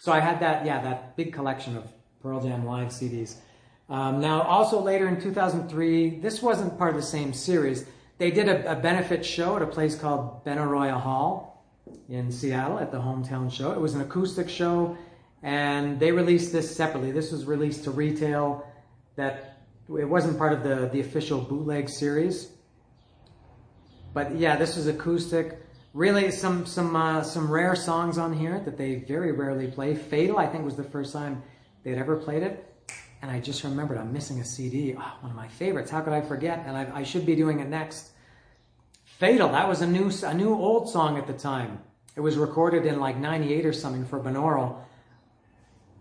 I had that big collection of Pearl Jam live CDs. Now also later in 2003, this wasn't part of the same series. They did a benefit show at a place called Benaroya Hall in Seattle at the hometown show. It was an acoustic show, and they released this separately. This was released to retail. It wasn't part of the official bootleg series. But yeah, this was acoustic. Really some rare songs on here that they very rarely play. Fatal, I think, was the first time they'd ever played it. And I just remembered I'm missing a CD. Oh, one of my favorites. How could I forget? And I should be doing it next. Fatal, that was a new old song at the time. It was recorded in like 98 or something for binaural,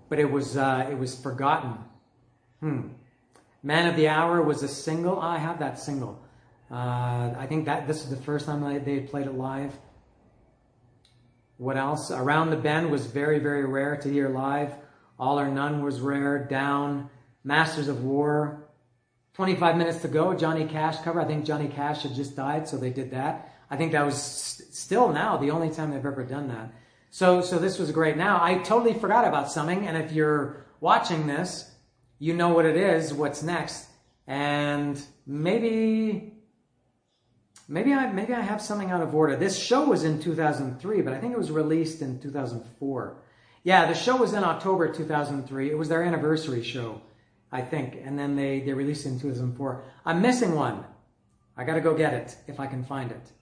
but it was forgotten. Man of the Hour was a single. I have that single. I think that this is the first time they played it live. What else? Around the Bend was very, very rare to hear live. All or None was rare. Down, Masters of War, 25 Minutes to Go, Johnny Cash cover. I think Johnny Cash had just died, so they did that. I think that was still now the only time they've ever done that. So this was great. Now, I totally forgot about something, and if you're watching this, you know what it is, what's next, and maybe I have something out of order. This show was in 2003, but I think it was released in 2004. Yeah, the show was in October 2003. It was their anniversary show, I think, and then they released it in 2004. I'm missing one. I gotta go get it, if I can find it.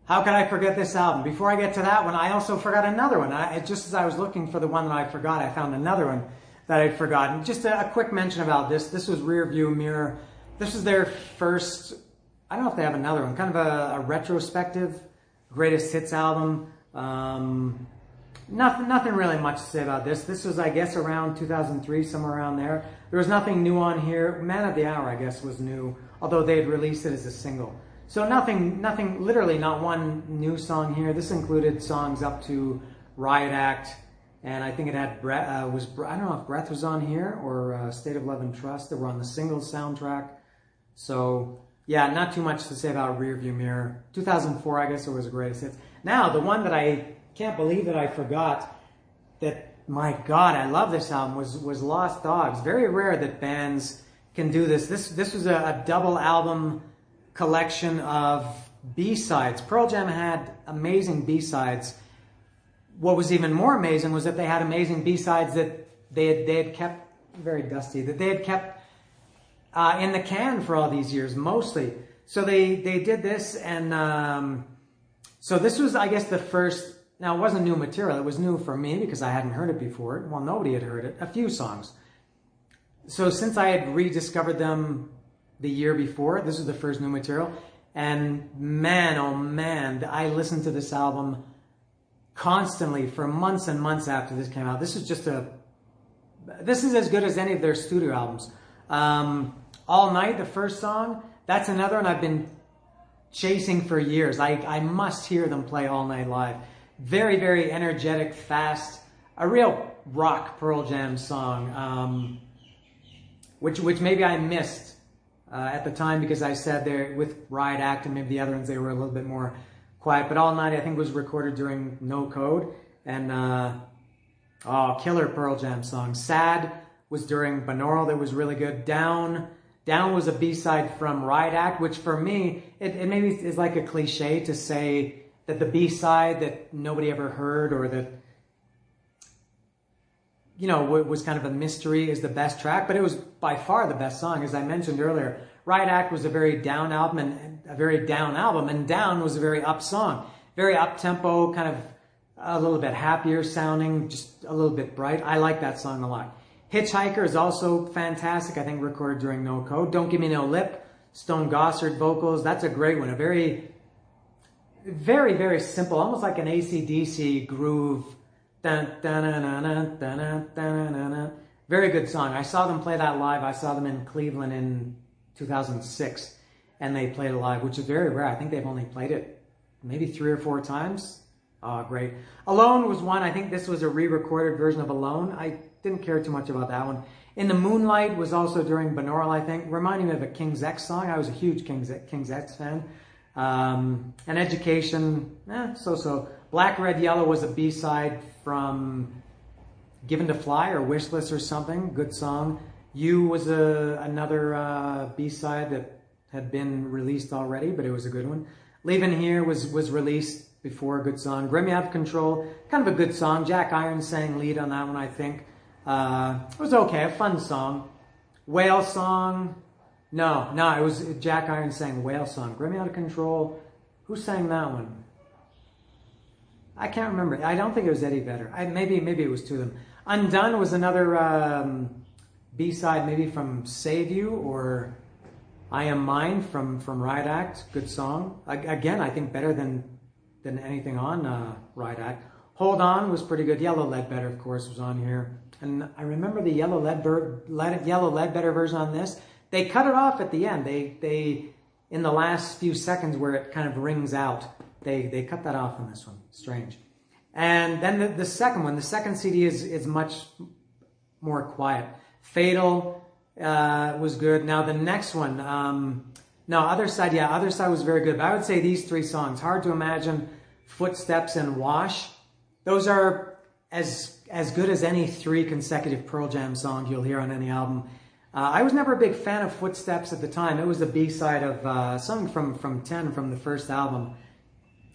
How could I forget this album? Before I get to that one, I also forgot another one. Just as I was looking for the one that I forgot, I found another one that I'd forgotten. Just a quick mention about this. This was Rearview Mirror. This was their first, I don't know if they have another one, kind of a retrospective greatest hits album. Nothing really much to say about this. This was, I guess, around 2003, somewhere around there. There was nothing new on here. Man of the Hour, I guess, was new, although they had released it as a single. So nothing, literally not one new song here. This included songs up to Riot Act, and I think it had, I don't know if Breath was on here, or State of Love and Trust, that were on the singles soundtrack. So, yeah, not too much to say about Rearview Mirror. 2004, I guess, it was the greatest hits. Now, the one that I can't believe that I forgot, that, my God, I love this album, was Lost Dogs. Very rare that bands can do this. This was a double album collection of B-sides. Pearl Jam had amazing B-sides. What was even more amazing was that they had amazing B-sides that they had kept, very dusty, that they had kept in the can for all these years, mostly. So they did this, and so this was, I guess, the first. Now, it wasn't new material. It was new for me because I hadn't heard it before. Well, nobody had heard it. A few songs. So since I had rediscovered them the year before, this was the first new material. And man, oh man, I listened to this album constantly for months and months after this came out. This is as good as any of their studio albums. All Night, the first song, that's another one I've been chasing for years. I must hear them play All Night live. Very, very energetic, fast, a real rock Pearl Jam song, which maybe I missed at the time because I said there with Riot Act and maybe the other ones, they were a little bit more quiet. But All Night, I think, was recorded during No Code, and killer Pearl Jam song. Sad was during binaural, that was really good. Down was a B-side from Riot Act, which for me, it maybe is like a cliche to say that the B-side that nobody ever heard, or that, you know, was kind of a mystery, is the best track, but it was by far the best song. As I mentioned earlier, Riot Act was a very down album, and Down was a very up song. Very up-tempo, kind of a little bit happier sounding, just a little bit bright. I like that song a lot. Hitchhiker is also fantastic, I think recorded during No Code. Don't Give Me No Lip, Stone Gossard vocals, that's a great one. A very, very, very simple, almost like an AC/DC groove. Dun, dun, dun, dun, dun, dun, dun, dun, dun. Very good song. I saw them play that live. I saw them in Cleveland in 2006, and they played it live, which is very rare. I think they've only played it maybe 3 or 4 times. Oh, great. Alone was one. I think this was a re-recorded version of Alone. I didn't care too much about that one. In the Moonlight was also during binaural, I think. Reminding me of a King's X song. I was a huge King's X fan. An Education, so-so. Black, Red, Yellow was a B-side from Given to Fly or Wishless or something. Good song. You was another B-side that had been released already, but it was a good one. Leaving Here was released before, a good song. Grim You Have Control, kind of a good song. Jack Irons sang lead on that one, I think. It was okay, a fun song. Whale Song, no, it was Jack Irons sang Whale Song. Grim You Out of Control, who sang that one? I can't remember. I don't think it was Eddie Vedder. Maybe it was two of them. Undone was another B-side, maybe from Save You, or I Am Mine from Riot Act, good song. Again, I think better than anything on Riot Act. Hold On was pretty good. Yellow Ledbetter, of course, was on here. And I remember the Yellow Ledbetter version on this. They cut it off at the end. They in the last few seconds where it kind of rings out, they cut that off on this one. Strange. And then the second one, the second CD is much more quiet. Fatal was good. Now the next one, no, Other Side, yeah, Other Side was very good. But I would say these three songs, Hard to Imagine, Footsteps, and Wash, those are as good as any three consecutive Pearl Jam songs you'll hear on any album. I was never a big fan of Footsteps at the time. It was the B-side of something from 10 from the first album.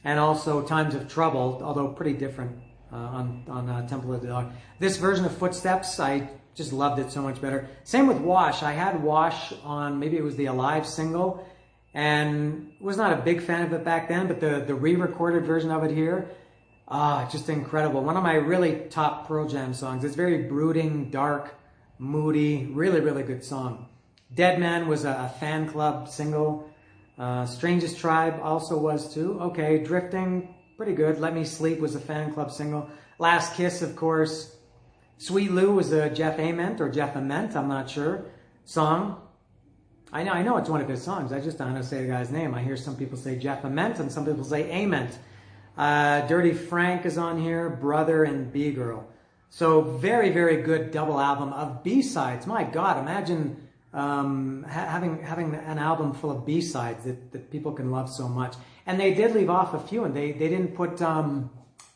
And also Times of Trouble, although pretty different on Temple of the Dog. This version of Footsteps, I just loved it so much better. Same with Wash. I had Wash on, maybe it was the Alive single, and was not a big fan of it back then, but the re-recorded version of it here, just incredible. One of my really top Pearl Jam songs. It's very brooding, dark, moody, really, really good song. Dead Man was a fan club single. Strangest Tribe also was too. Okay, Drifting, pretty good. Let Me Sleep was a fan club single. Last Kiss, of course. Sweet Lou was a Jeff Ament, or Jeff Ament, I'm not sure, song. I know it's one of his songs. I just don't know how to say the guy's name. I hear some people say Jeff Ament and some people say Ament. Dirty Frank is on here, Brother, and B-Girl. So very, very good double album of B-sides. My God, imagine having an album full of B-sides that people can love so much. And they did leave off a few, and they didn't put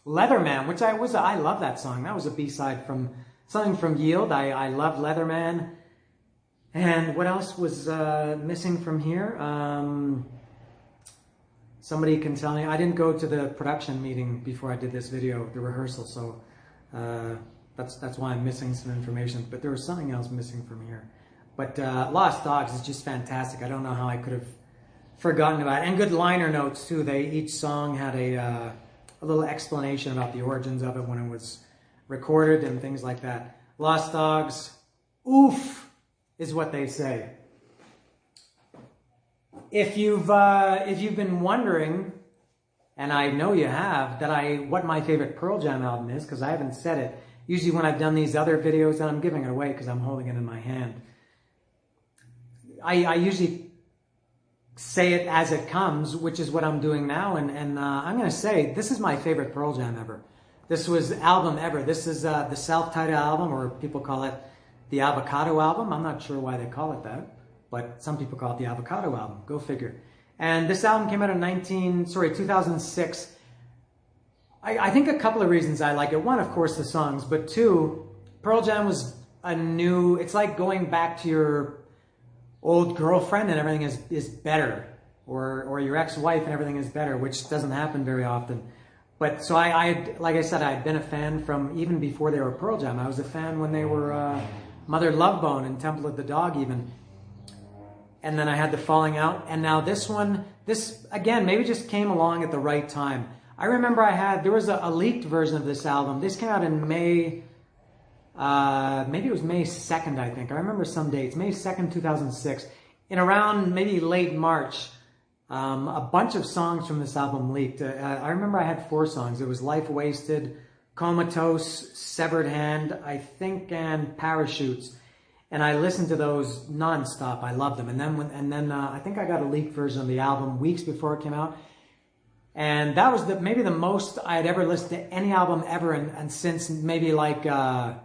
Leatherman, which I love that song. That was a B-side from something from Yield. I loved Leatherman. And what else was missing from here? Somebody can tell me. I didn't go to the production meeting before I did this video, the rehearsal, so that's why I'm missing some information. But there was something else missing from here. But Lost Dogs is just fantastic. I don't know how I could have forgotten about it. And good liner notes too. Each song had a little explanation about the origins of it when it was recorded and things like that. Lost Dogs, oof, is what they say. If you've been wondering, and I know you have, what my favorite Pearl Jam album is, because I haven't said it. Usually when I've done these other videos, and I'm giving it away because I'm holding it in my hand. I usually say it as it comes, which is what I'm doing now, and I'm going to say this is my favorite Pearl Jam ever. This was album ever. This is the self-titled album, or people call it the Avocado Album. I'm not sure why they call it that, but some people call it the Avocado Album. Go figure. And this album came out in 2006. I think a couple of reasons I like it. One, of course, the songs, but two, Pearl Jam was it's like going back to your old girlfriend and everything is better, or your ex-wife and everything is better, which doesn't happen very often. But so like I said, I'd been a fan from even before they were Pearl Jam. I was a fan when they were Mother Love Bone and Temple of the Dog even. And then I had the Falling Out, and now this one, this again maybe just came along at the right time. I remember there was a leaked version of this album. This came out in May. Maybe it was May 2nd, I think. I remember some dates. May 2nd, 2006. In around maybe late March, a bunch of songs from this album leaked. I remember I had 4 songs. It was Life Wasted, Comatose, Severed Hand, I think, and Parachutes. And I listened to those nonstop. I loved them. And then I think I got a leaked version of the album weeks before it came out. And that was maybe the most I had ever listened to any album ever, and since maybe like Among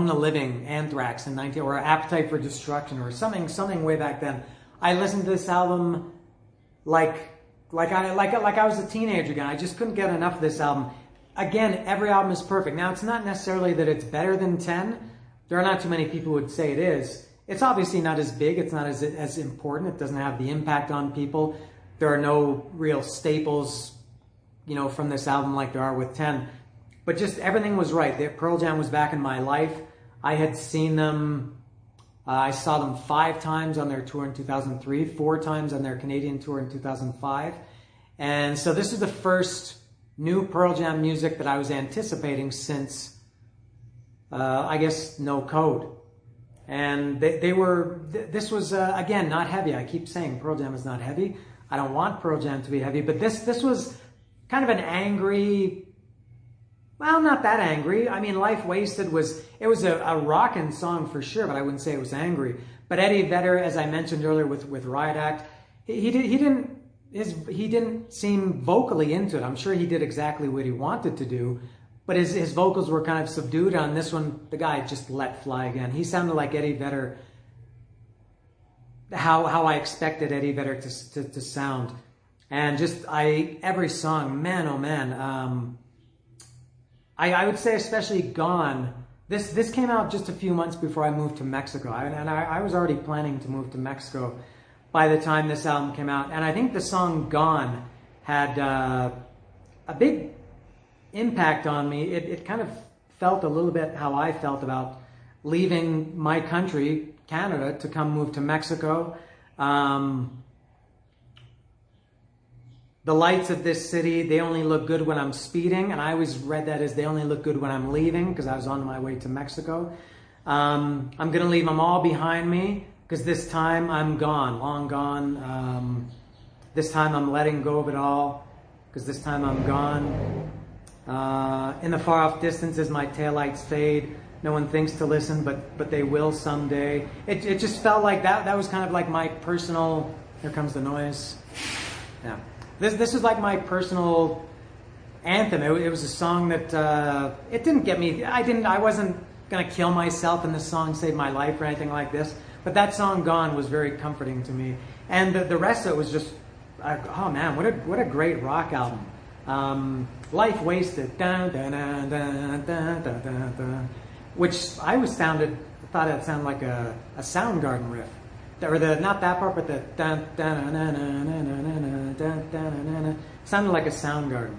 the Living, Anthrax in or Appetite for Destruction, or something way back then. I listened to this album like I was a teenager again. I just couldn't get enough of this album. Again, every album is perfect. Now, it's not necessarily that it's better than 10. There are not too many people who would say it is. It's obviously not as big. It's not as important. It doesn't have the impact on people. There are no real staples, from this album like there are with 10. But just everything was right. Pearl Jam was back in my life. I had seen them. I saw them 5 times on their tour in 2003, 4 times on their Canadian tour in 2005. And so this is the first new Pearl Jam music that I was anticipating since, I guess, No Code. And this was, again, not heavy. I keep saying Pearl Jam is not heavy. I don't want Pearl Jam to be heavy, but this was kind of an angry, well, not that angry. I mean, Life Wasted was a rockin' song for sure, but I wouldn't say it was angry. But Eddie Vedder, as I mentioned earlier with Riot Act, he didn't seem vocally into it. I'm sure he did exactly what he wanted to do, but his vocals were kind of subdued. On this one, the guy just let fly again. He sounded like Eddie Vedder, how I expected Eddie Vedder to sound. And just every song, man, oh man. I would say especially Gone. This came out just a few months before I moved to Mexico. I was already planning to move to Mexico by the time this album came out. And I think the song Gone had a big impact on me. It kind of felt a little bit how I felt about leaving my country, Canada, to come move to Mexico. The lights of this city, they only look good when I'm speeding. And I always read that as they only look good when I'm leaving, because I was on my way to Mexico. I'm going to leave them all behind me, because this time I'm gone, long gone. This time I'm letting go of it all, because this time I'm gone. In the far off distances, my taillights fade. No one thinks to listen, but they will someday. It just felt like that was kind of like my personal, here comes the noise. Yeah. This is like my personal anthem. It was a song that it didn't get me. I wasn't gonna kill myself, and this song saved my life or anything like this. But that song "Gone" was very comforting to me, and the rest of it was just, oh man, what a great rock album. Life Wasted, dun, dun, dun, dun, dun, dun, dun, dun, which I thought it sounded like a Soundgarden riff. Or not that part, but the dun dun dun dun dun dun dun dun sounded like a Soundgarden.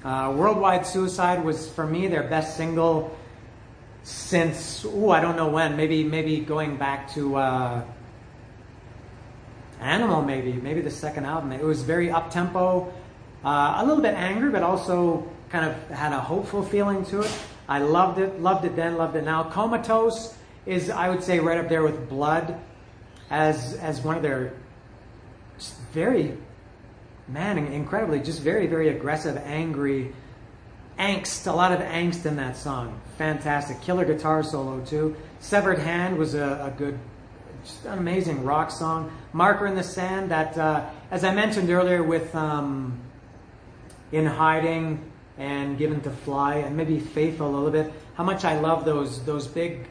Worldwide Suicide was, for me, their best single since I don't know when. Maybe going back to Animal. Maybe the second album. It was very up tempo, a little bit angry, but also kind of had a hopeful feeling to it. I loved it then, loved it now. Comatose is, I would say, right up there with Blood as one of their just very, man, incredibly, just very, very aggressive, angry, angst, a lot of angst in that song. Fantastic. Killer guitar solo too. Severed Hand was a good, just an amazing rock song. Marker in the Sand, that, as I mentioned earlier with In Hiding and Given to Fly, and maybe Faithful a little bit, how much I love those big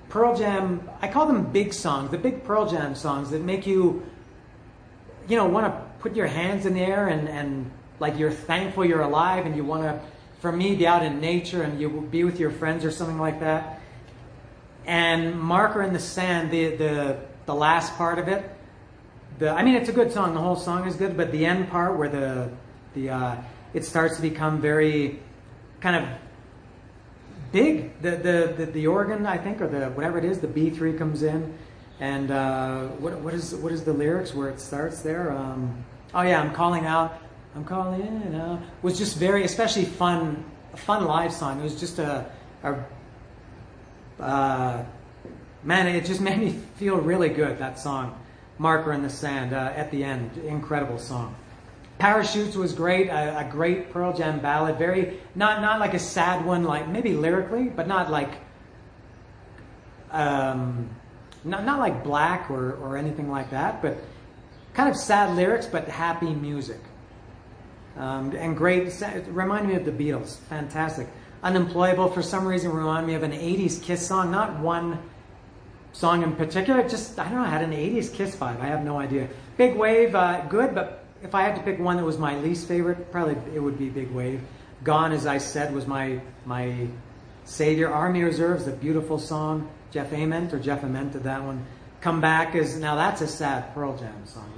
Pearl Jam, I call them big songs, the big Pearl Jam songs that make you, want to put your hands in the air and like you're thankful you're alive, and you want to, for me, be out in nature and you be with your friends or something like that. And Marker in the Sand, the last part of it, it's a good song, the whole song is good, but the end part where it starts to become very kind of big, the organ, I think, or whatever it is, the B3 comes in, and what is the lyrics where it starts there? I'm calling out, was just very, especially a fun live song. It was just man, it just made me feel really good, that song, Marker in the Sand, at the end, incredible song. Parachutes was great, a great Pearl Jam ballad, very, not like a sad one, like maybe lyrically, but not like, not like Black or anything like that, but kind of sad lyrics, but happy music. And great, it reminded me of the Beatles, fantastic. Unemployable, for some reason, reminded me of an 80s Kiss song, not one song in particular, just, I don't know, I had an 80s Kiss vibe, I have no idea. Big Wave, good, but if I had to pick one that was my least favorite, probably it would be Big Wave. Gone, as I said, was my savior. Army Reserve's a beautiful song. Jeff Ament did that one. Come Back now that's a sad Pearl Jam song.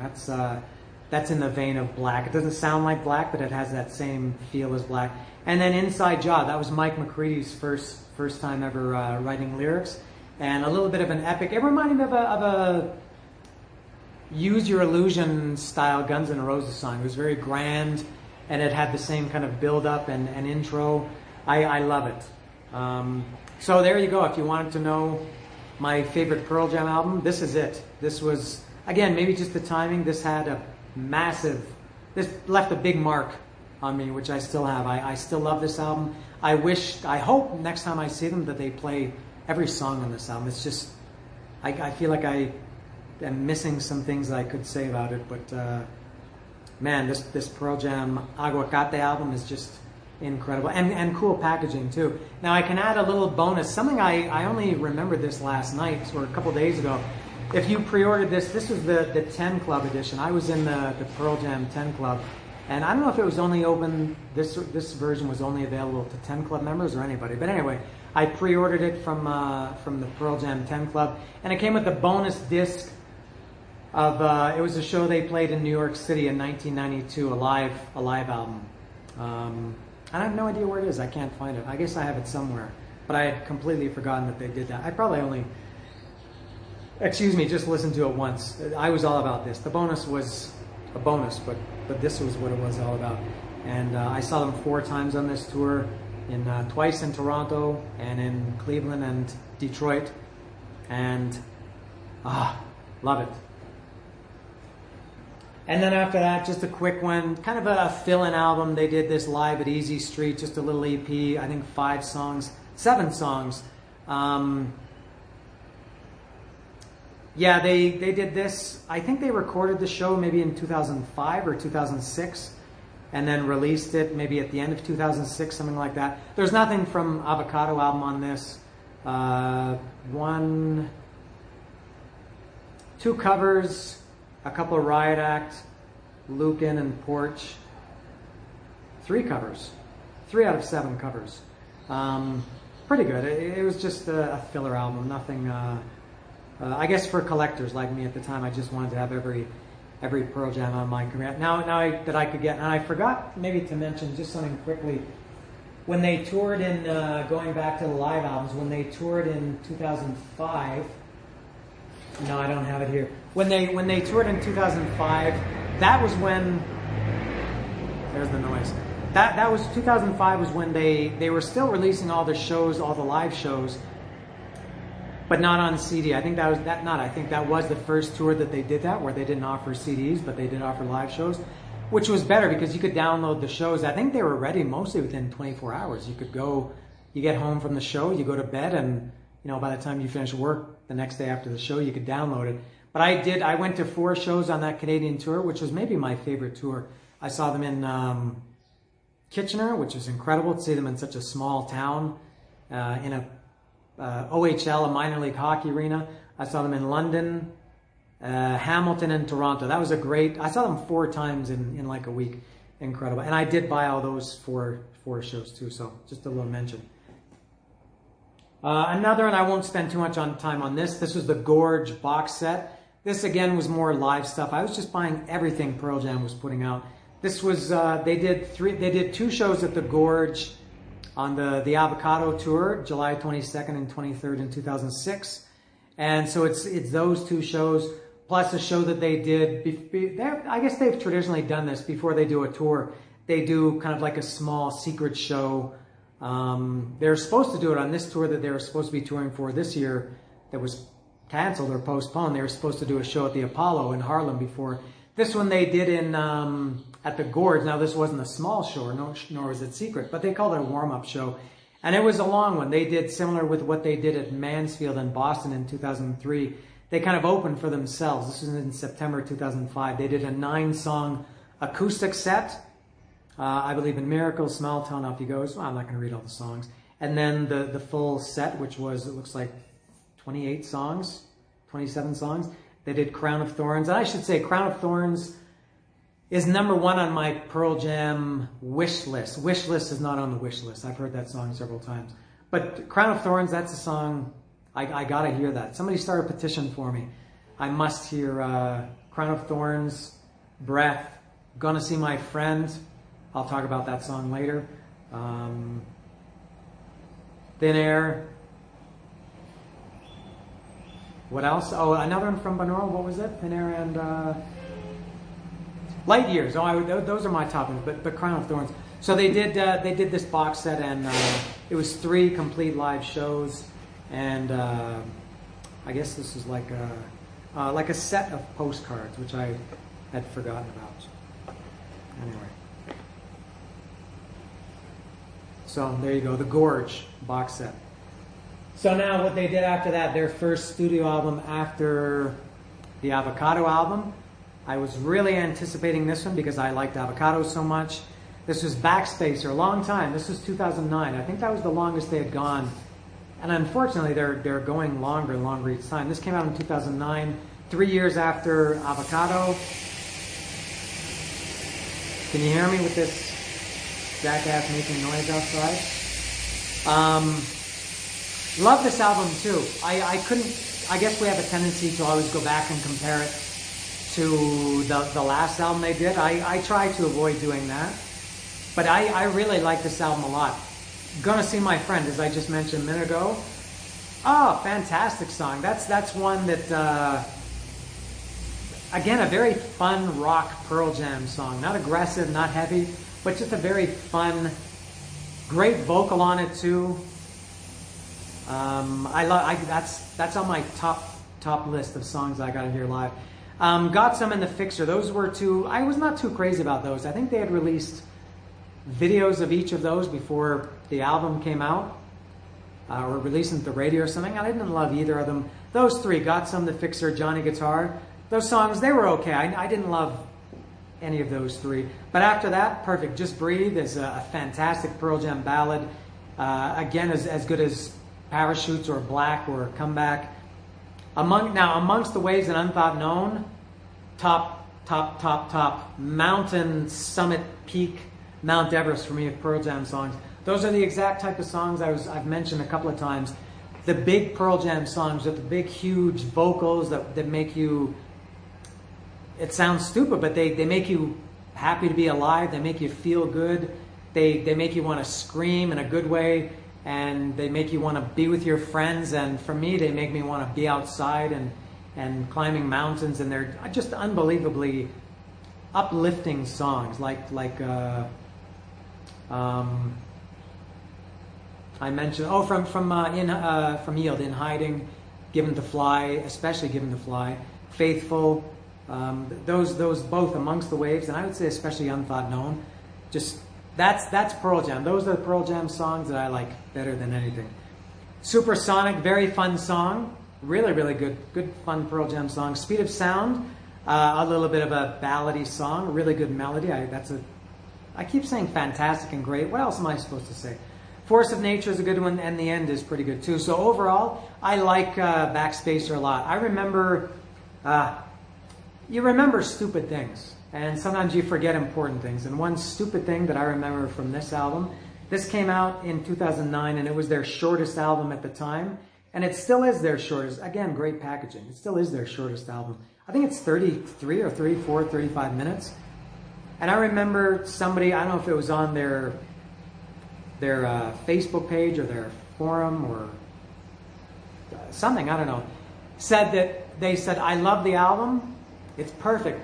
That's in the vein of Black. It doesn't sound like Black, but it has that same feel as Black. And then Inside Job, that was Mike McCready's first time ever writing lyrics, and a little bit of an epic. It reminded me of a Use Your Illusion style Guns N' Roses song. It was very grand, and it had the same kind of build up and intro. I love it. So there you go. If you wanted to know my favorite Pearl Jam album, this is it. This was, again, maybe just the timing. This had a massive, this left a big mark on me, which I still have. I still love this album. I hope next time I see them that they play every song on this album. It's just, I feel like I am missing some things that I could say about it, but man, this Pearl Jam Avocado album is just incredible, and cool packaging too. Now I can add a little bonus, something I only remembered this last night or a couple days ago. If you pre-ordered this was the 10 Club edition. I was in the Pearl Jam 10 Club, and I don't know if it was only open, this version was only available to 10 Club members or anybody, but anyway, I pre-ordered it from the Pearl Jam 10 Club, and it came with a bonus disc of, it was a show they played in New York City in 1992, a live album. I have no idea where it is. I can't find it. I guess I have it somewhere, but I had completely forgotten that they did that. I probably only, just listened to it once. I was all about this. The bonus was a bonus, but this was what it was all about. And I saw them 4 times on this tour, twice in Toronto and in Cleveland and Detroit, and love it. And then after that, just a quick one, kind of a fill-in album. They did this live at Easy Street, just a little EP, I think 7 songs. Yeah, they did this, I think they recorded the show maybe in 2005 or 2006, and then released it maybe at the end of 2006, something like that. There's nothing from Avocado Album on this. 2 covers, a couple of Riot Act, Lucan and Porch. 3 covers. 3 out of 7 covers. Pretty good. It was just a filler album. Nothing, I guess for collectors like me at the time, I just wanted to have every Pearl Jam on my career. Now that I could get, and I forgot maybe to mention just something quickly. When they toured in, going back to the live albums, when they toured in 2005, no, I don't have it here. When they toured in 2005, that was when, there's the noise. That was 2005 was when they were still releasing all the shows, all the live shows, but not on CD. I think that was the first tour that they did that, where they didn't offer CDs, but they did offer live shows, which was better because you could download the shows. I think they were ready mostly within 24 hours. You could go, you get home from the show, you go to bed, and by the time you finish work the next day after the show, you could download it. But I went to 4 shows on that Canadian tour, which was maybe my favorite tour. I saw them in Kitchener, which was incredible to see them in such a small town, in a OHL, a minor league hockey arena. I saw them in London, Hamilton, and Toronto. That was I saw them 4 times in like a week. Incredible. And I did buy all those 4 shows too, so just a little mention. Another, and I won't spend too much time on this. This was the Gorge Box Set. This again was more live stuff. I was just buying everything Pearl Jam was putting out. This was they did 2 shows at the Gorge on the Avocado tour, July 22nd and 23rd in 2006. And so it's those 2 shows plus a show that they did. I guess they've traditionally done this before they do a tour. They do kind of like a small secret show. They're supposed to do it on this tour that they were supposed to be touring for this year that was canceled or postponed. They were supposed to do a show at the Apollo in Harlem before. This one they did at the Gorge. Now this wasn't a small show, nor was it secret, but they called it a warm-up show. And it was a long one. They did similar with what they did at Mansfield in Boston in 2003. They kind of opened for themselves. This was in September 2005. They did a 9-song acoustic set. I Believe in Miracles, Small Town, Up He Goes. Well, I'm not going to read all the songs. And then the full set, which was, it looks like 28 songs, 27 songs. They did Crown of Thorns. And I should say Crown of Thorns is #1 on my Pearl Jam wish list. Wish list is not on the wish list. I've heard that song several times. But Crown of Thorns, that's a song, I got to hear that. Somebody start a petition for me. I must hear Crown of Thorns, Breath, Gonna See My Friend. I'll talk about that song later. Thin Air. What else? Oh, another one from Binaural. What was it? Thin Air and Light Years. Oh, those are my top ones. But Crown of Thorns. So they did this box set, and it was 3 complete live shows, and I guess this is like a set of postcards, which I had forgotten about. Anyway. So there you go, the Gorge Box Set. So now what they did after that, their first studio album after the Avocado Album, I was really anticipating this one because I liked Avocado so much. This was Backspace for a long time. This was 2009. I think that was the longest they had gone. And unfortunately, they're going longer and longer each time. This came out in 2009, 3 years after Avocado. Can you hear me with this jackass making noise outside? Love this album too. I guess we have a tendency to always go back and compare it to the last album they did. I try to avoid doing that. But I really like this album a lot. Gonna See My Friend, as I just mentioned a minute ago. Oh, fantastic song. That's one that, again, a very fun rock Pearl Jam song. Not aggressive, not heavy, but just a very fun, great vocal on it too. That's on my top list of songs I gotta hear live. Got Some in the Fixer. Those were two. I was not too crazy about those. I think they had released videos of each of those before the album came out, or released at the radio or something. I didn't love either of them. Those three, Got Some, The Fixer, Johnny Guitar, those songs, they were okay. I didn't love any of those three. But after that, perfect. Just Breathe is a fantastic Pearl Jam ballad. Again, as good as Parachutes or Black or Comeback. Amongst the Waves and Unthought Known, top, mountain summit peak, Mount Everest for me of Pearl Jam songs. Those are the exact type of songs I've mentioned a couple of times. The big Pearl Jam songs with the big, huge vocals that make you, it sounds stupid, but they make you happy to be alive. They make you feel good. They make you want to scream in a good way, and they make you want to be with your friends. And for me, they make me want to be outside and climbing mountains. And they're just unbelievably uplifting songs, like I mentioned, from Yield, In Hiding, Given to Fly, especially Given to Fly, Faithful, those both Amongst the Waves, and I would say especially Unthought Known. Just that's Pearl Jam. Those are the Pearl Jam songs that I like better than anything. Supersonic, very fun song, really good fun Pearl Jam song. Speed of Sound, a little bit of a ballady song, really good melody. I keep saying fantastic and great. What else am I supposed to say? Force of Nature is a good one, and The End is pretty good too. So overall, I like Backspacer a lot. I remember, you remember stupid things, and sometimes you forget important things. And one stupid thing that I remember from this album, this came out in 2009, and it was their shortest album at the time, and it still is their shortest. Again, great packaging. It still is their shortest album. I think it's 33 or 34, 35 minutes. And I remember somebody, I don't know if it was on their Facebook page or their forum or something, I don't know, they said, I love the album, it's perfect,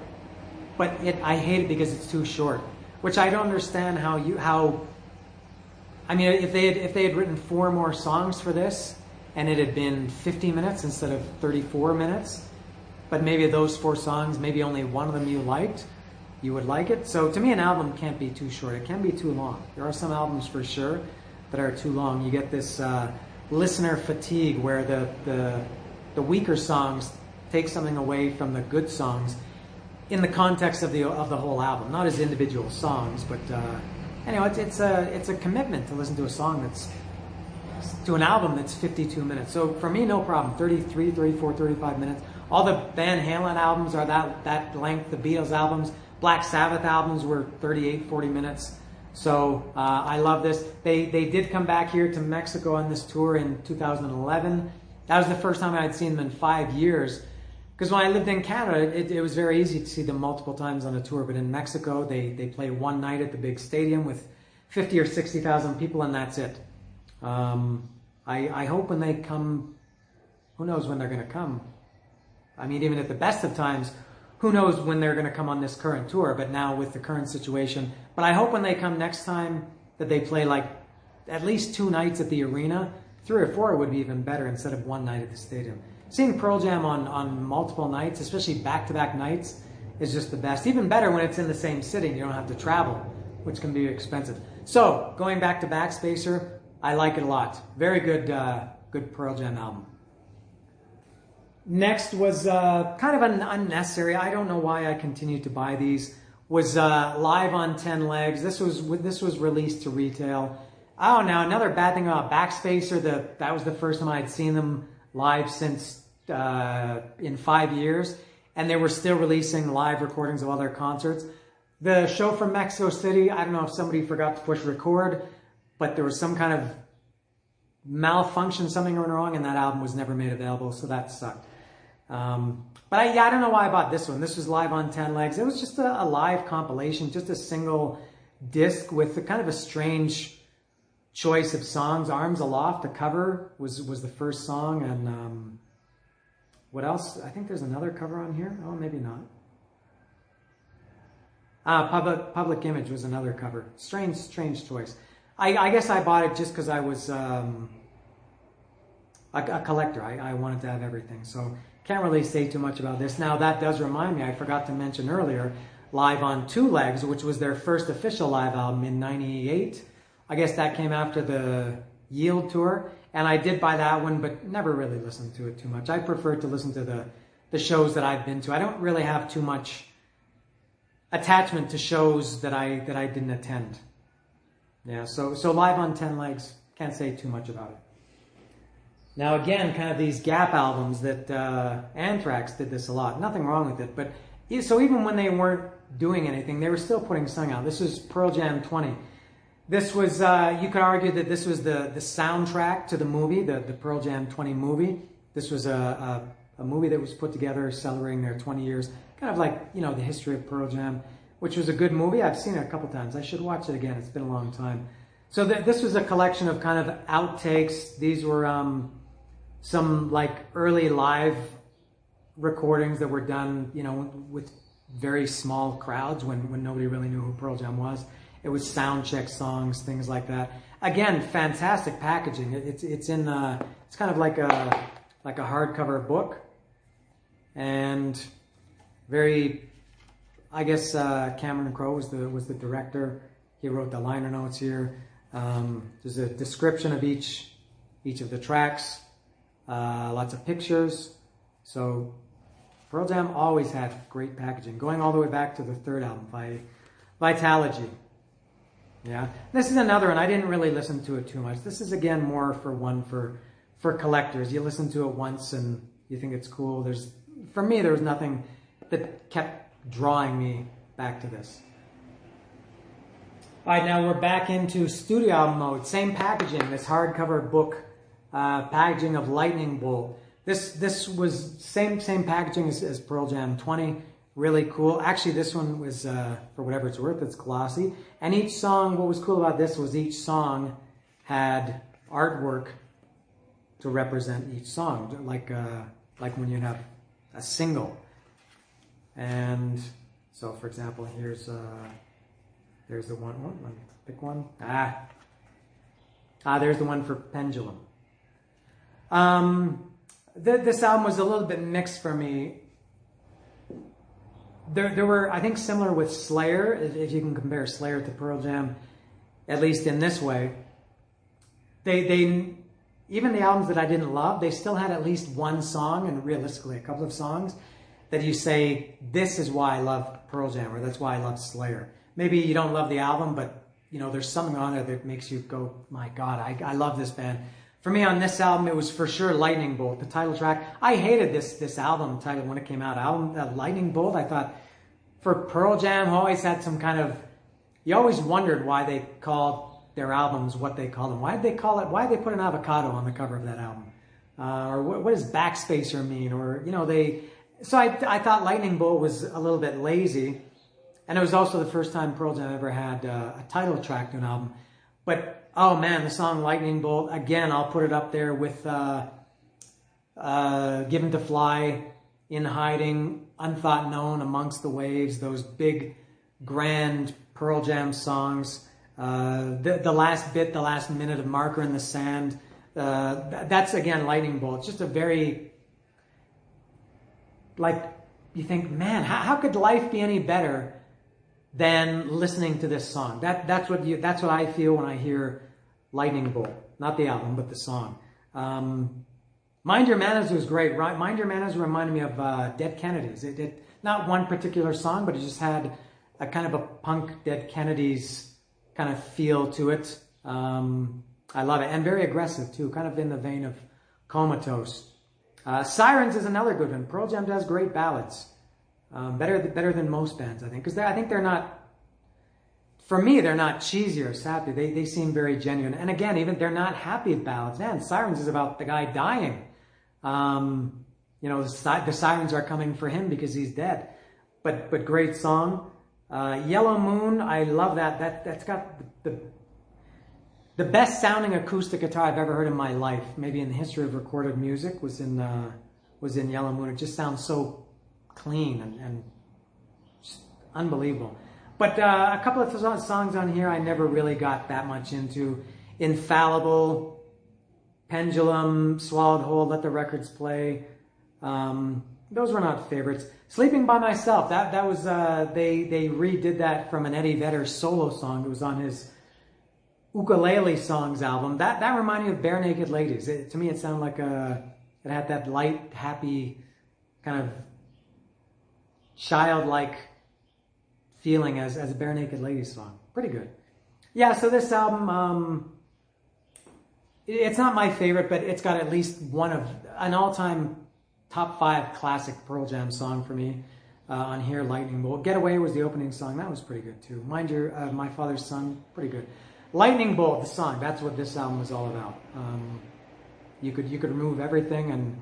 but I hate it because it's too short. Which I don't understand I mean, if they had written 4 more songs for this and it had been 50 minutes instead of 34 minutes, but maybe those 4 songs, maybe only one of them you liked, you would like it. So to me, an album can't be too short. It can be too long. There are some albums for sure that are too long. You get this listener fatigue where the weaker songs take something away from the good songs in the context of the whole album, not as individual songs, but anyway, it's a commitment to listen to a song to an album that's 52 minutes. So for me, no problem. 33, 34, 35 minutes. All the Van Halen albums are that length. The Beatles albums, Black Sabbath albums were 38, 40 minutes. So I love this. They did come back here to Mexico on this tour in 2011. That was the first time I had seen them in 5 years. Because when I lived in Canada, it was very easy to see them multiple times on a tour. But in Mexico, they play one night at the big stadium with 50 or 60,000 people, and that's it. I hope when they come, who knows when they're going to come. I mean, even at the best of times, who knows when they're going to come on this current tour, but now with the current situation. But I hope when they come next time that they play like at least 2 nights at the arena. 3 or 4 would be even better instead of one night at the stadium. seeing Pearl Jam on multiple nights, especially back-to-back nights, is just the best. Even better when it's in the same city and you don't have to travel, which can be expensive. So, going back to Backspacer, I like it a lot. Very good, good Pearl Jam album. Next was kind of an unnecessary, I don't know why I continued to buy these, was Live on 10 Legs. This was released to retail. Oh, now another bad thing about Backspacer, that was the first time I'd seen them live since in 5 years, and they were still releasing live recordings of all their concerts. The show from Mexico City, I don't know if somebody forgot to push record, but there was some kind of malfunction, something went wrong, and that album was never made available, so that sucked. But I don't know why I bought this one. This was Live on 10 Legs. It was just a live compilation, just a single disc with a kind of a strange choice of songs. Arms Aloft, the cover, was the first song, and what else? I think there's another cover on here. Oh, maybe not. Public Image was another cover. Strange choice. I guess I bought it just because I was a collector. I wanted to have everything, so can't really say too much about this. Now, that does remind me, I forgot to mention earlier, Live on 2 Legs, which was their first official live album in '98. I guess that came after the Yield tour, and I did buy that one, but never really listened to it too much. I prefer to listen to the shows that I've been to. I don't really have too much attachment to shows that I didn't attend. Yeah, so Live on 10 Legs, can't say too much about it. Now again, kind of these gap albums that Anthrax did this a lot. Nothing wrong with it, but so even when they weren't doing anything, they were still putting songs out. This was Pearl Jam 20. This was, you could argue that this was the soundtrack to the movie, the Pearl Jam 20 movie. This was a movie that was put together celebrating their 20 years, kind of like, you know, the history of Pearl Jam, which was a good movie. I've seen it a couple times. I should watch it again. It's been a long time. So this was a collection of kind of outtakes. These were some like early live recordings that were done, you know, with very small crowds when nobody really knew who Pearl Jam was. It was sound check songs, things like that. Again, fantastic packaging. It's in it's kind of like a hardcover book, and very, I guess Cameron Crowe was the director. He wrote the liner notes here. There's a description of each of the tracks. Lots of pictures. So Pearl Jam always had great packaging, going all the way back to the third album by Vitalogy. Yeah, this is another one. I didn't really listen to it too much. This is again more for collectors. You listen to it once and you think it's cool. For me, there was nothing that kept drawing me back to this. All right, now we're back into studio album mode. Same packaging, this hardcover book packaging of Lightning Bolt. This was same packaging as Pearl Jam 20. Really cool. Actually, this one was, for whatever it's worth, it's glossy. And each song, what was cool about this was each song had artwork to represent each song, like when you have a single. And so, for example, there's the one. Oh, let me pick one. There's the one for Pendulum. This album was a little bit mixed for me. There were, I think, similar with Slayer, if you can compare Slayer to Pearl Jam, at least in this way. They even the albums that I didn't love, they still had at least one song, and realistically a couple of songs, that you say, this is why I love Pearl Jam, or that's why I love Slayer. Maybe you don't love the album, but you know there's something on there that makes you go, my God, I love this band. For me, on this album, it was for sure Lightning Bolt, the title track. I hated this album title when it came out. Lightning Bolt, I thought, for Pearl Jam, who always had some kind of... You always wondered why they called their albums what they called them. Why did they call it... Why did they put an avocado on the cover of that album? Or what does Backspacer mean? Or, you know, they... So I thought Lightning Bolt was a little bit lazy. And it was also the first time Pearl Jam ever had a title track to an album. But... Oh man, the song Lightning Bolt, again, I'll put it up there with Given to Fly, In Hiding, Unthought Known, Amongst the Waves, those big, grand Pearl Jam songs. The last bit, the last minute of Marker in the Sand, that's again Lightning Bolt. It's just a very like, you think, man, how could life be any better than listening to this song? That's what I feel when I hear Lightning Bolt. Not the album, but the song. Mind Your Manners was great. Mind Your Manners reminded me of Dead Kennedys. It not one particular song, but it just had a kind of a punk Dead Kennedys kind of feel to it. I love it. And very aggressive too, kind of in the vein of Comatose. Sirens is another good one. Pearl Jam does great ballads. Better than most bands, I think. Because I think they're not, for me, they're not cheesy or sappy. They seem very genuine. And again, even they're not happy ballads. Man, Sirens is about the guy dying. You know, the sirens are coming for him because he's dead. But great song. Yellow Moon, I love that. That's got the best sounding acoustic guitar I've ever heard in my life, maybe in the history of recorded music, was in Yellow Moon. It just sounds so clean and just unbelievable. But a couple of songs on here I never really got that much into. Infallible, Pendulum, Swallowed Whole, Let the Records Play. Those were not favorites. Sleeping by Myself, that was they redid that from an Eddie Vedder solo song. It was on his Ukulele Songs album. That reminded me of Bare Naked Ladies. To me, it sounded like it had that light, happy, kind of childlike feeling as a Bare Naked Ladies song. Pretty good. Yeah, so this album, it's not my favorite, but it's got at least one of an all-time top 5 classic Pearl Jam song for me on here, Lightning Bolt. Getaway was the opening song. That was pretty good too. Mind Your, My Father's Son, pretty good. Lightning Bolt, the song, that's what this album was all about. You could remove everything and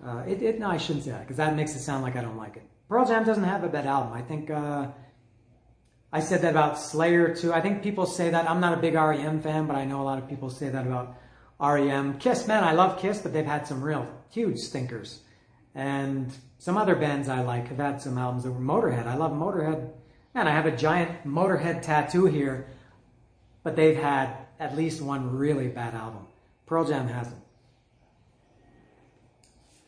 no, I shouldn't say that because that makes it sound like I don't like it. Pearl Jam doesn't have a bad album. I think I said that about Slayer too. I think people say that. I'm not a big REM fan, but I know a lot of people say that about REM. Kiss, man, I love Kiss, but they've had some real huge stinkers. And some other bands I like have had some albums that were Motorhead. I love Motorhead. Man, I have a giant Motorhead tattoo here, but they've had at least one really bad album. Pearl Jam hasn't.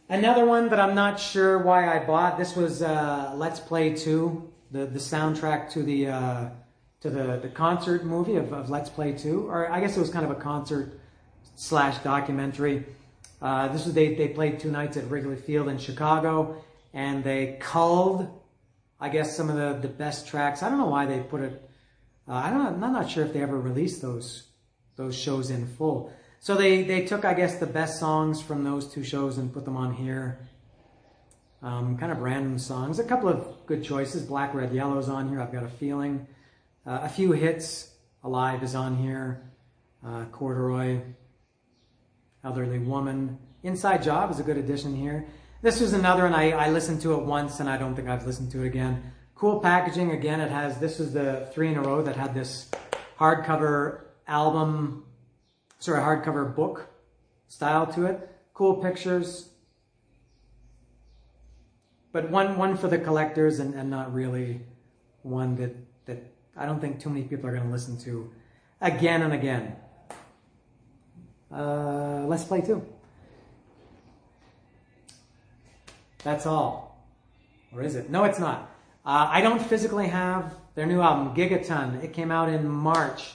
Another one that I'm not sure why I bought, this was Let's Play 2, the soundtrack to the concert movie of Let's Play 2, or I guess it was kind of a concert / documentary. This was they played 2 nights at Wrigley Field in Chicago, and they culled, I guess, some of the best tracks. I don't know why they put it. I'm not sure if they ever released those shows in full. So they took, I guess, the best songs from those 2 shows and put them on here. Kind of random songs. A couple of good choices. Black, Red, Yellow's on here. I've Got a Feeling. A few hits. Alive is on here. Corduroy. Elderly Woman. Inside Job is a good addition here. This was another one I listened to it once and I don't think I've listened to it again. Cool packaging. Again, it has, this was the 3 in a row that had this hardcover album, hardcover book style to it. Cool pictures. But one for the collectors and not really one that I don't think too many people are going to listen to again and again. Let's Play 2. That's all. Or is it? No, it's not. I don't physically have their new album, Gigaton. It came out in March.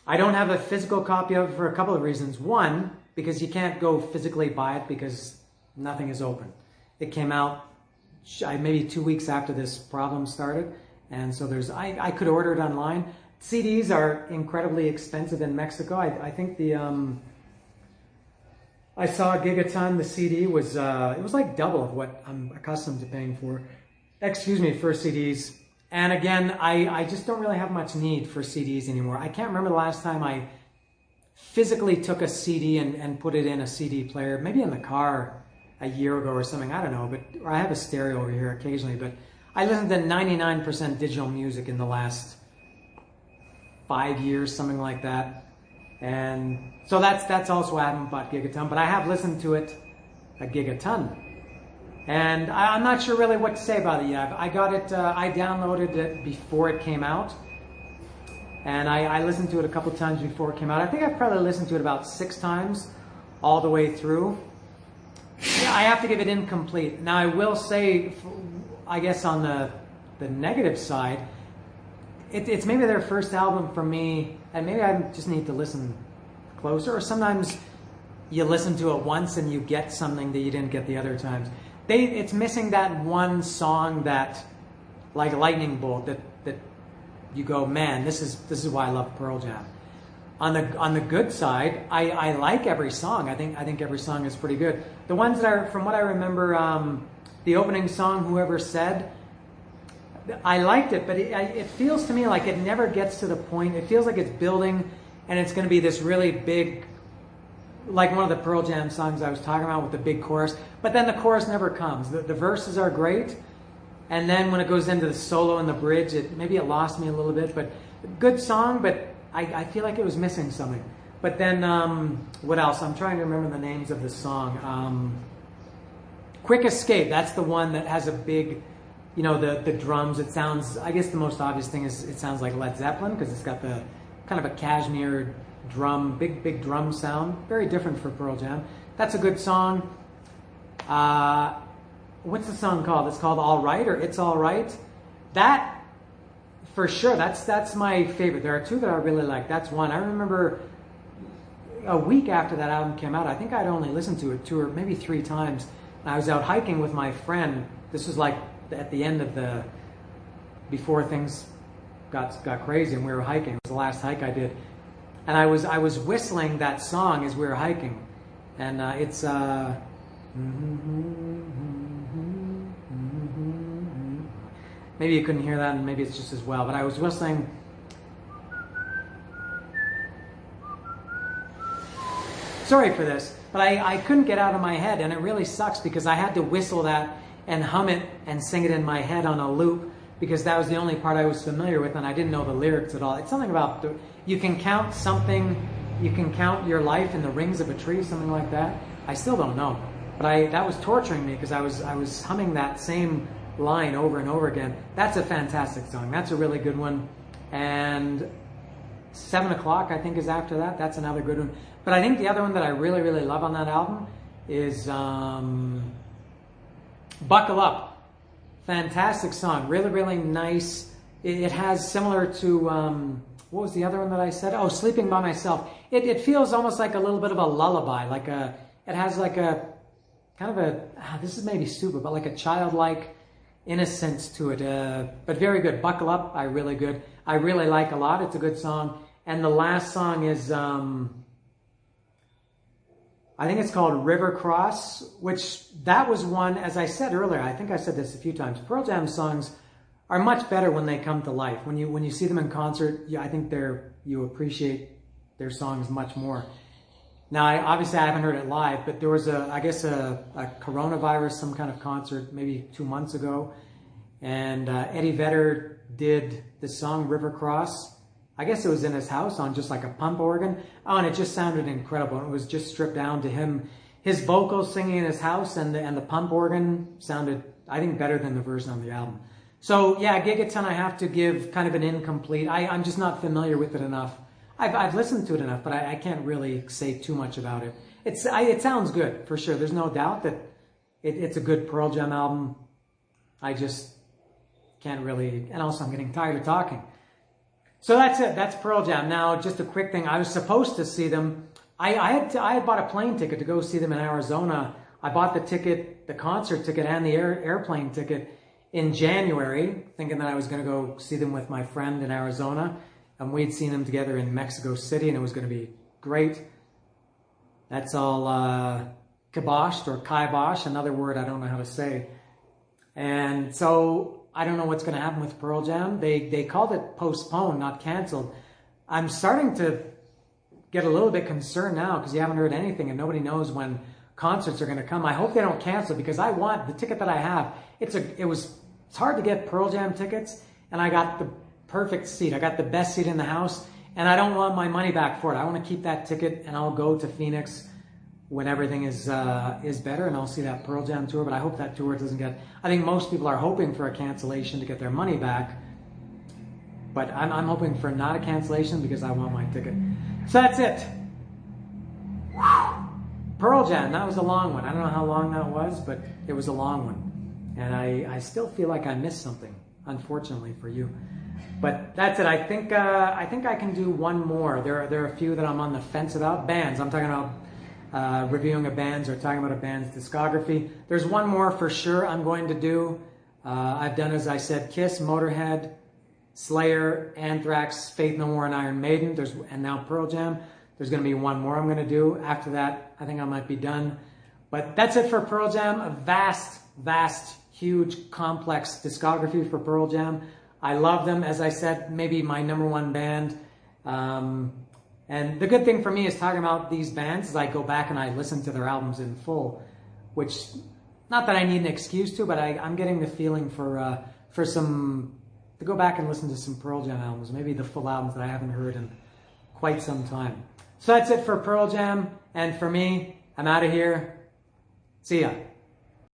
I don't have a physical copy of it for a couple of reasons. One, because you can't go physically buy it because nothing is open. It came out maybe 2 weeks after this problem started. And so I could order it online. CDs are incredibly expensive in Mexico. I think I saw Gigaton, the CD was, it was like double of what I'm accustomed to paying for CDs. And again, I just don't really have much need for CDs anymore. I can't remember the last time I physically took a CD and put it in a CD player, maybe in the car a year ago or something, I don't know, or I have a stereo over here occasionally, but I listened to 99% digital music in the last 5 years, something like that. And so that's also why I haven't bought Gigaton, but I have listened to it a gigaton. And I'm not sure really what to say about it yet. I got it, I downloaded it before it came out. And I listened to it a couple times before it came out. I think I've probably listened to it about 6 times all the way through. Yeah, I have to give it incomplete. Now I will say, I guess on the negative side, it's maybe their first album for me, and maybe I just need to listen closer, or sometimes you listen to it once and you get something that you didn't get the other times. It's missing that one song that, like a lightning bolt, that you go, man, this is why I love Pearl Jam. On the good side, I like every song. I think every song is pretty good. The ones that are, from what I remember, the opening song, Whoever Said, I liked it, but it feels to me like it never gets to the point. It feels like it's building, and it's going to be this really big, like one of the Pearl Jam songs I was talking about with the big chorus. But then the chorus never comes. The verses are great, and then when it goes into the solo and the bridge, maybe it lost me a little bit. But good song, but I feel like it was missing something. But then what else? I'm trying to remember the names of the song. Quick Escape. That's the one that has a big, the drums. It sounds, I guess the most obvious thing is it sounds like Led Zeppelin, because it's got the kind of a cashmere drum, big drum sound. Very different for Pearl Jam. That's a good song. What's the song called? It's called All Right, or It's All Right. That, for sure, that's my favorite. There are two that I really like. That's one. I remember a week after that album came out, I think I'd only listened to it 2 or maybe 3 times. I was out hiking with my friend. This was like at the end of before things got crazy, and we were hiking. It was the last hike I did, and I was whistling that song as we were hiking, and it's maybe you couldn't hear that, and maybe it's just as well, but I was whistling. Sorry for this, but I couldn't get out of my head, and it really sucks because I had to whistle that and hum it and sing it in my head on a loop, because that was the only part I was familiar with, and I didn't know the lyrics at all. It's something about you can count something, you can count your life in the rings of a tree, something like that. I still don't know, but that was torturing me because I was humming that same line over and over again. That's a fantastic song. That's a really good one. And 7 O'Clock, I think, is after that. That's another good one. But I think the other one that I really, really love on that album is Buckle Up. Fantastic song. Really, really nice. It has similar to, what was the other one that I said? Oh, Sleeping by Myself. It feels almost like a little bit of a lullaby. It has like a, kind of a, this is maybe stupid, but like a childlike innocence to it. But very good. Buckle Up, I really like a lot. It's a good song. And the last song is, I think it's called River Cross, which that was one, as I said earlier, I think I said this a few times, Pearl Jam songs are much better when they come to life. When you see them in concert, I think you appreciate their songs much more. Now, obviously I haven't heard it live, but there was I guess a coronavirus, some kind of concert maybe 2 months ago, and Eddie Vedder did the song River Cross. I guess it was in his house on just like a pump organ. Oh, and it just sounded incredible. It was just stripped down to him, his vocals singing in his house, and the pump organ sounded, I think, better than the version on the album. So yeah, Gigaton I have to give kind of an incomplete. I'm just not familiar with it enough. I've listened to it enough, but I can't really say too much about it. It sounds good, for sure. There's no doubt that it's a good Pearl Jam album. I just can't really, and also I'm getting tired of talking. So that's it. That's Pearl Jam. Now, just a quick thing. I was supposed to see them. I had bought a plane ticket to go see them in Arizona. I bought the ticket, the concert ticket, and the airplane ticket in January, thinking that I was going to go see them with my friend in Arizona. And we'd seen them together in Mexico City, and it was going to be great. That's all kiboshed, or kibosh, another word I don't know how to say. And so I don't know what's going to happen with Pearl Jam. They called it postponed, not canceled. I'm starting to get a little bit concerned now because you haven't heard anything and nobody knows when concerts are going to come. I hope they don't cancel because I want the ticket that I have. It's hard to get Pearl Jam tickets, and I got the perfect seat. I got the best seat in the house, and I don't want my money back for it. I want to keep that ticket, and I'll go to Phoenix when everything is better, and I'll see that Pearl Jam tour. But I hope that tour doesn't get, I think most people are hoping for a cancellation to get their money back, but I'm hoping for not a cancellation because I want my ticket. So that's it. Whew. Pearl Jam, that was a long one. I don't know how long that was, but it was a long one. And I still feel like I missed something, unfortunately for you. But that's it. I think I can do one more. There are a few that I'm on the fence about. Bands. I'm talking about reviewing a band's or talking about a band's discography. There's one more for sure I'm going to do. I've done, as I said, Kiss, Motorhead, Slayer, Anthrax, Faith No More, and Iron Maiden. And now Pearl Jam. There's going to be one more I'm going to do. After that, I think I might be done. But that's it for Pearl Jam. A vast, huge, complex discography for Pearl Jam. I love them. As I said, maybe my #1 band. And the good thing for me is talking about these bands is I go back and I listen to their albums in full, which, not that I need an excuse to, but I'm getting the feeling to go back and listen to some Pearl Jam albums, maybe the full albums that I haven't heard in quite some time. So that's it for Pearl Jam, and for me, I'm out of here. See ya.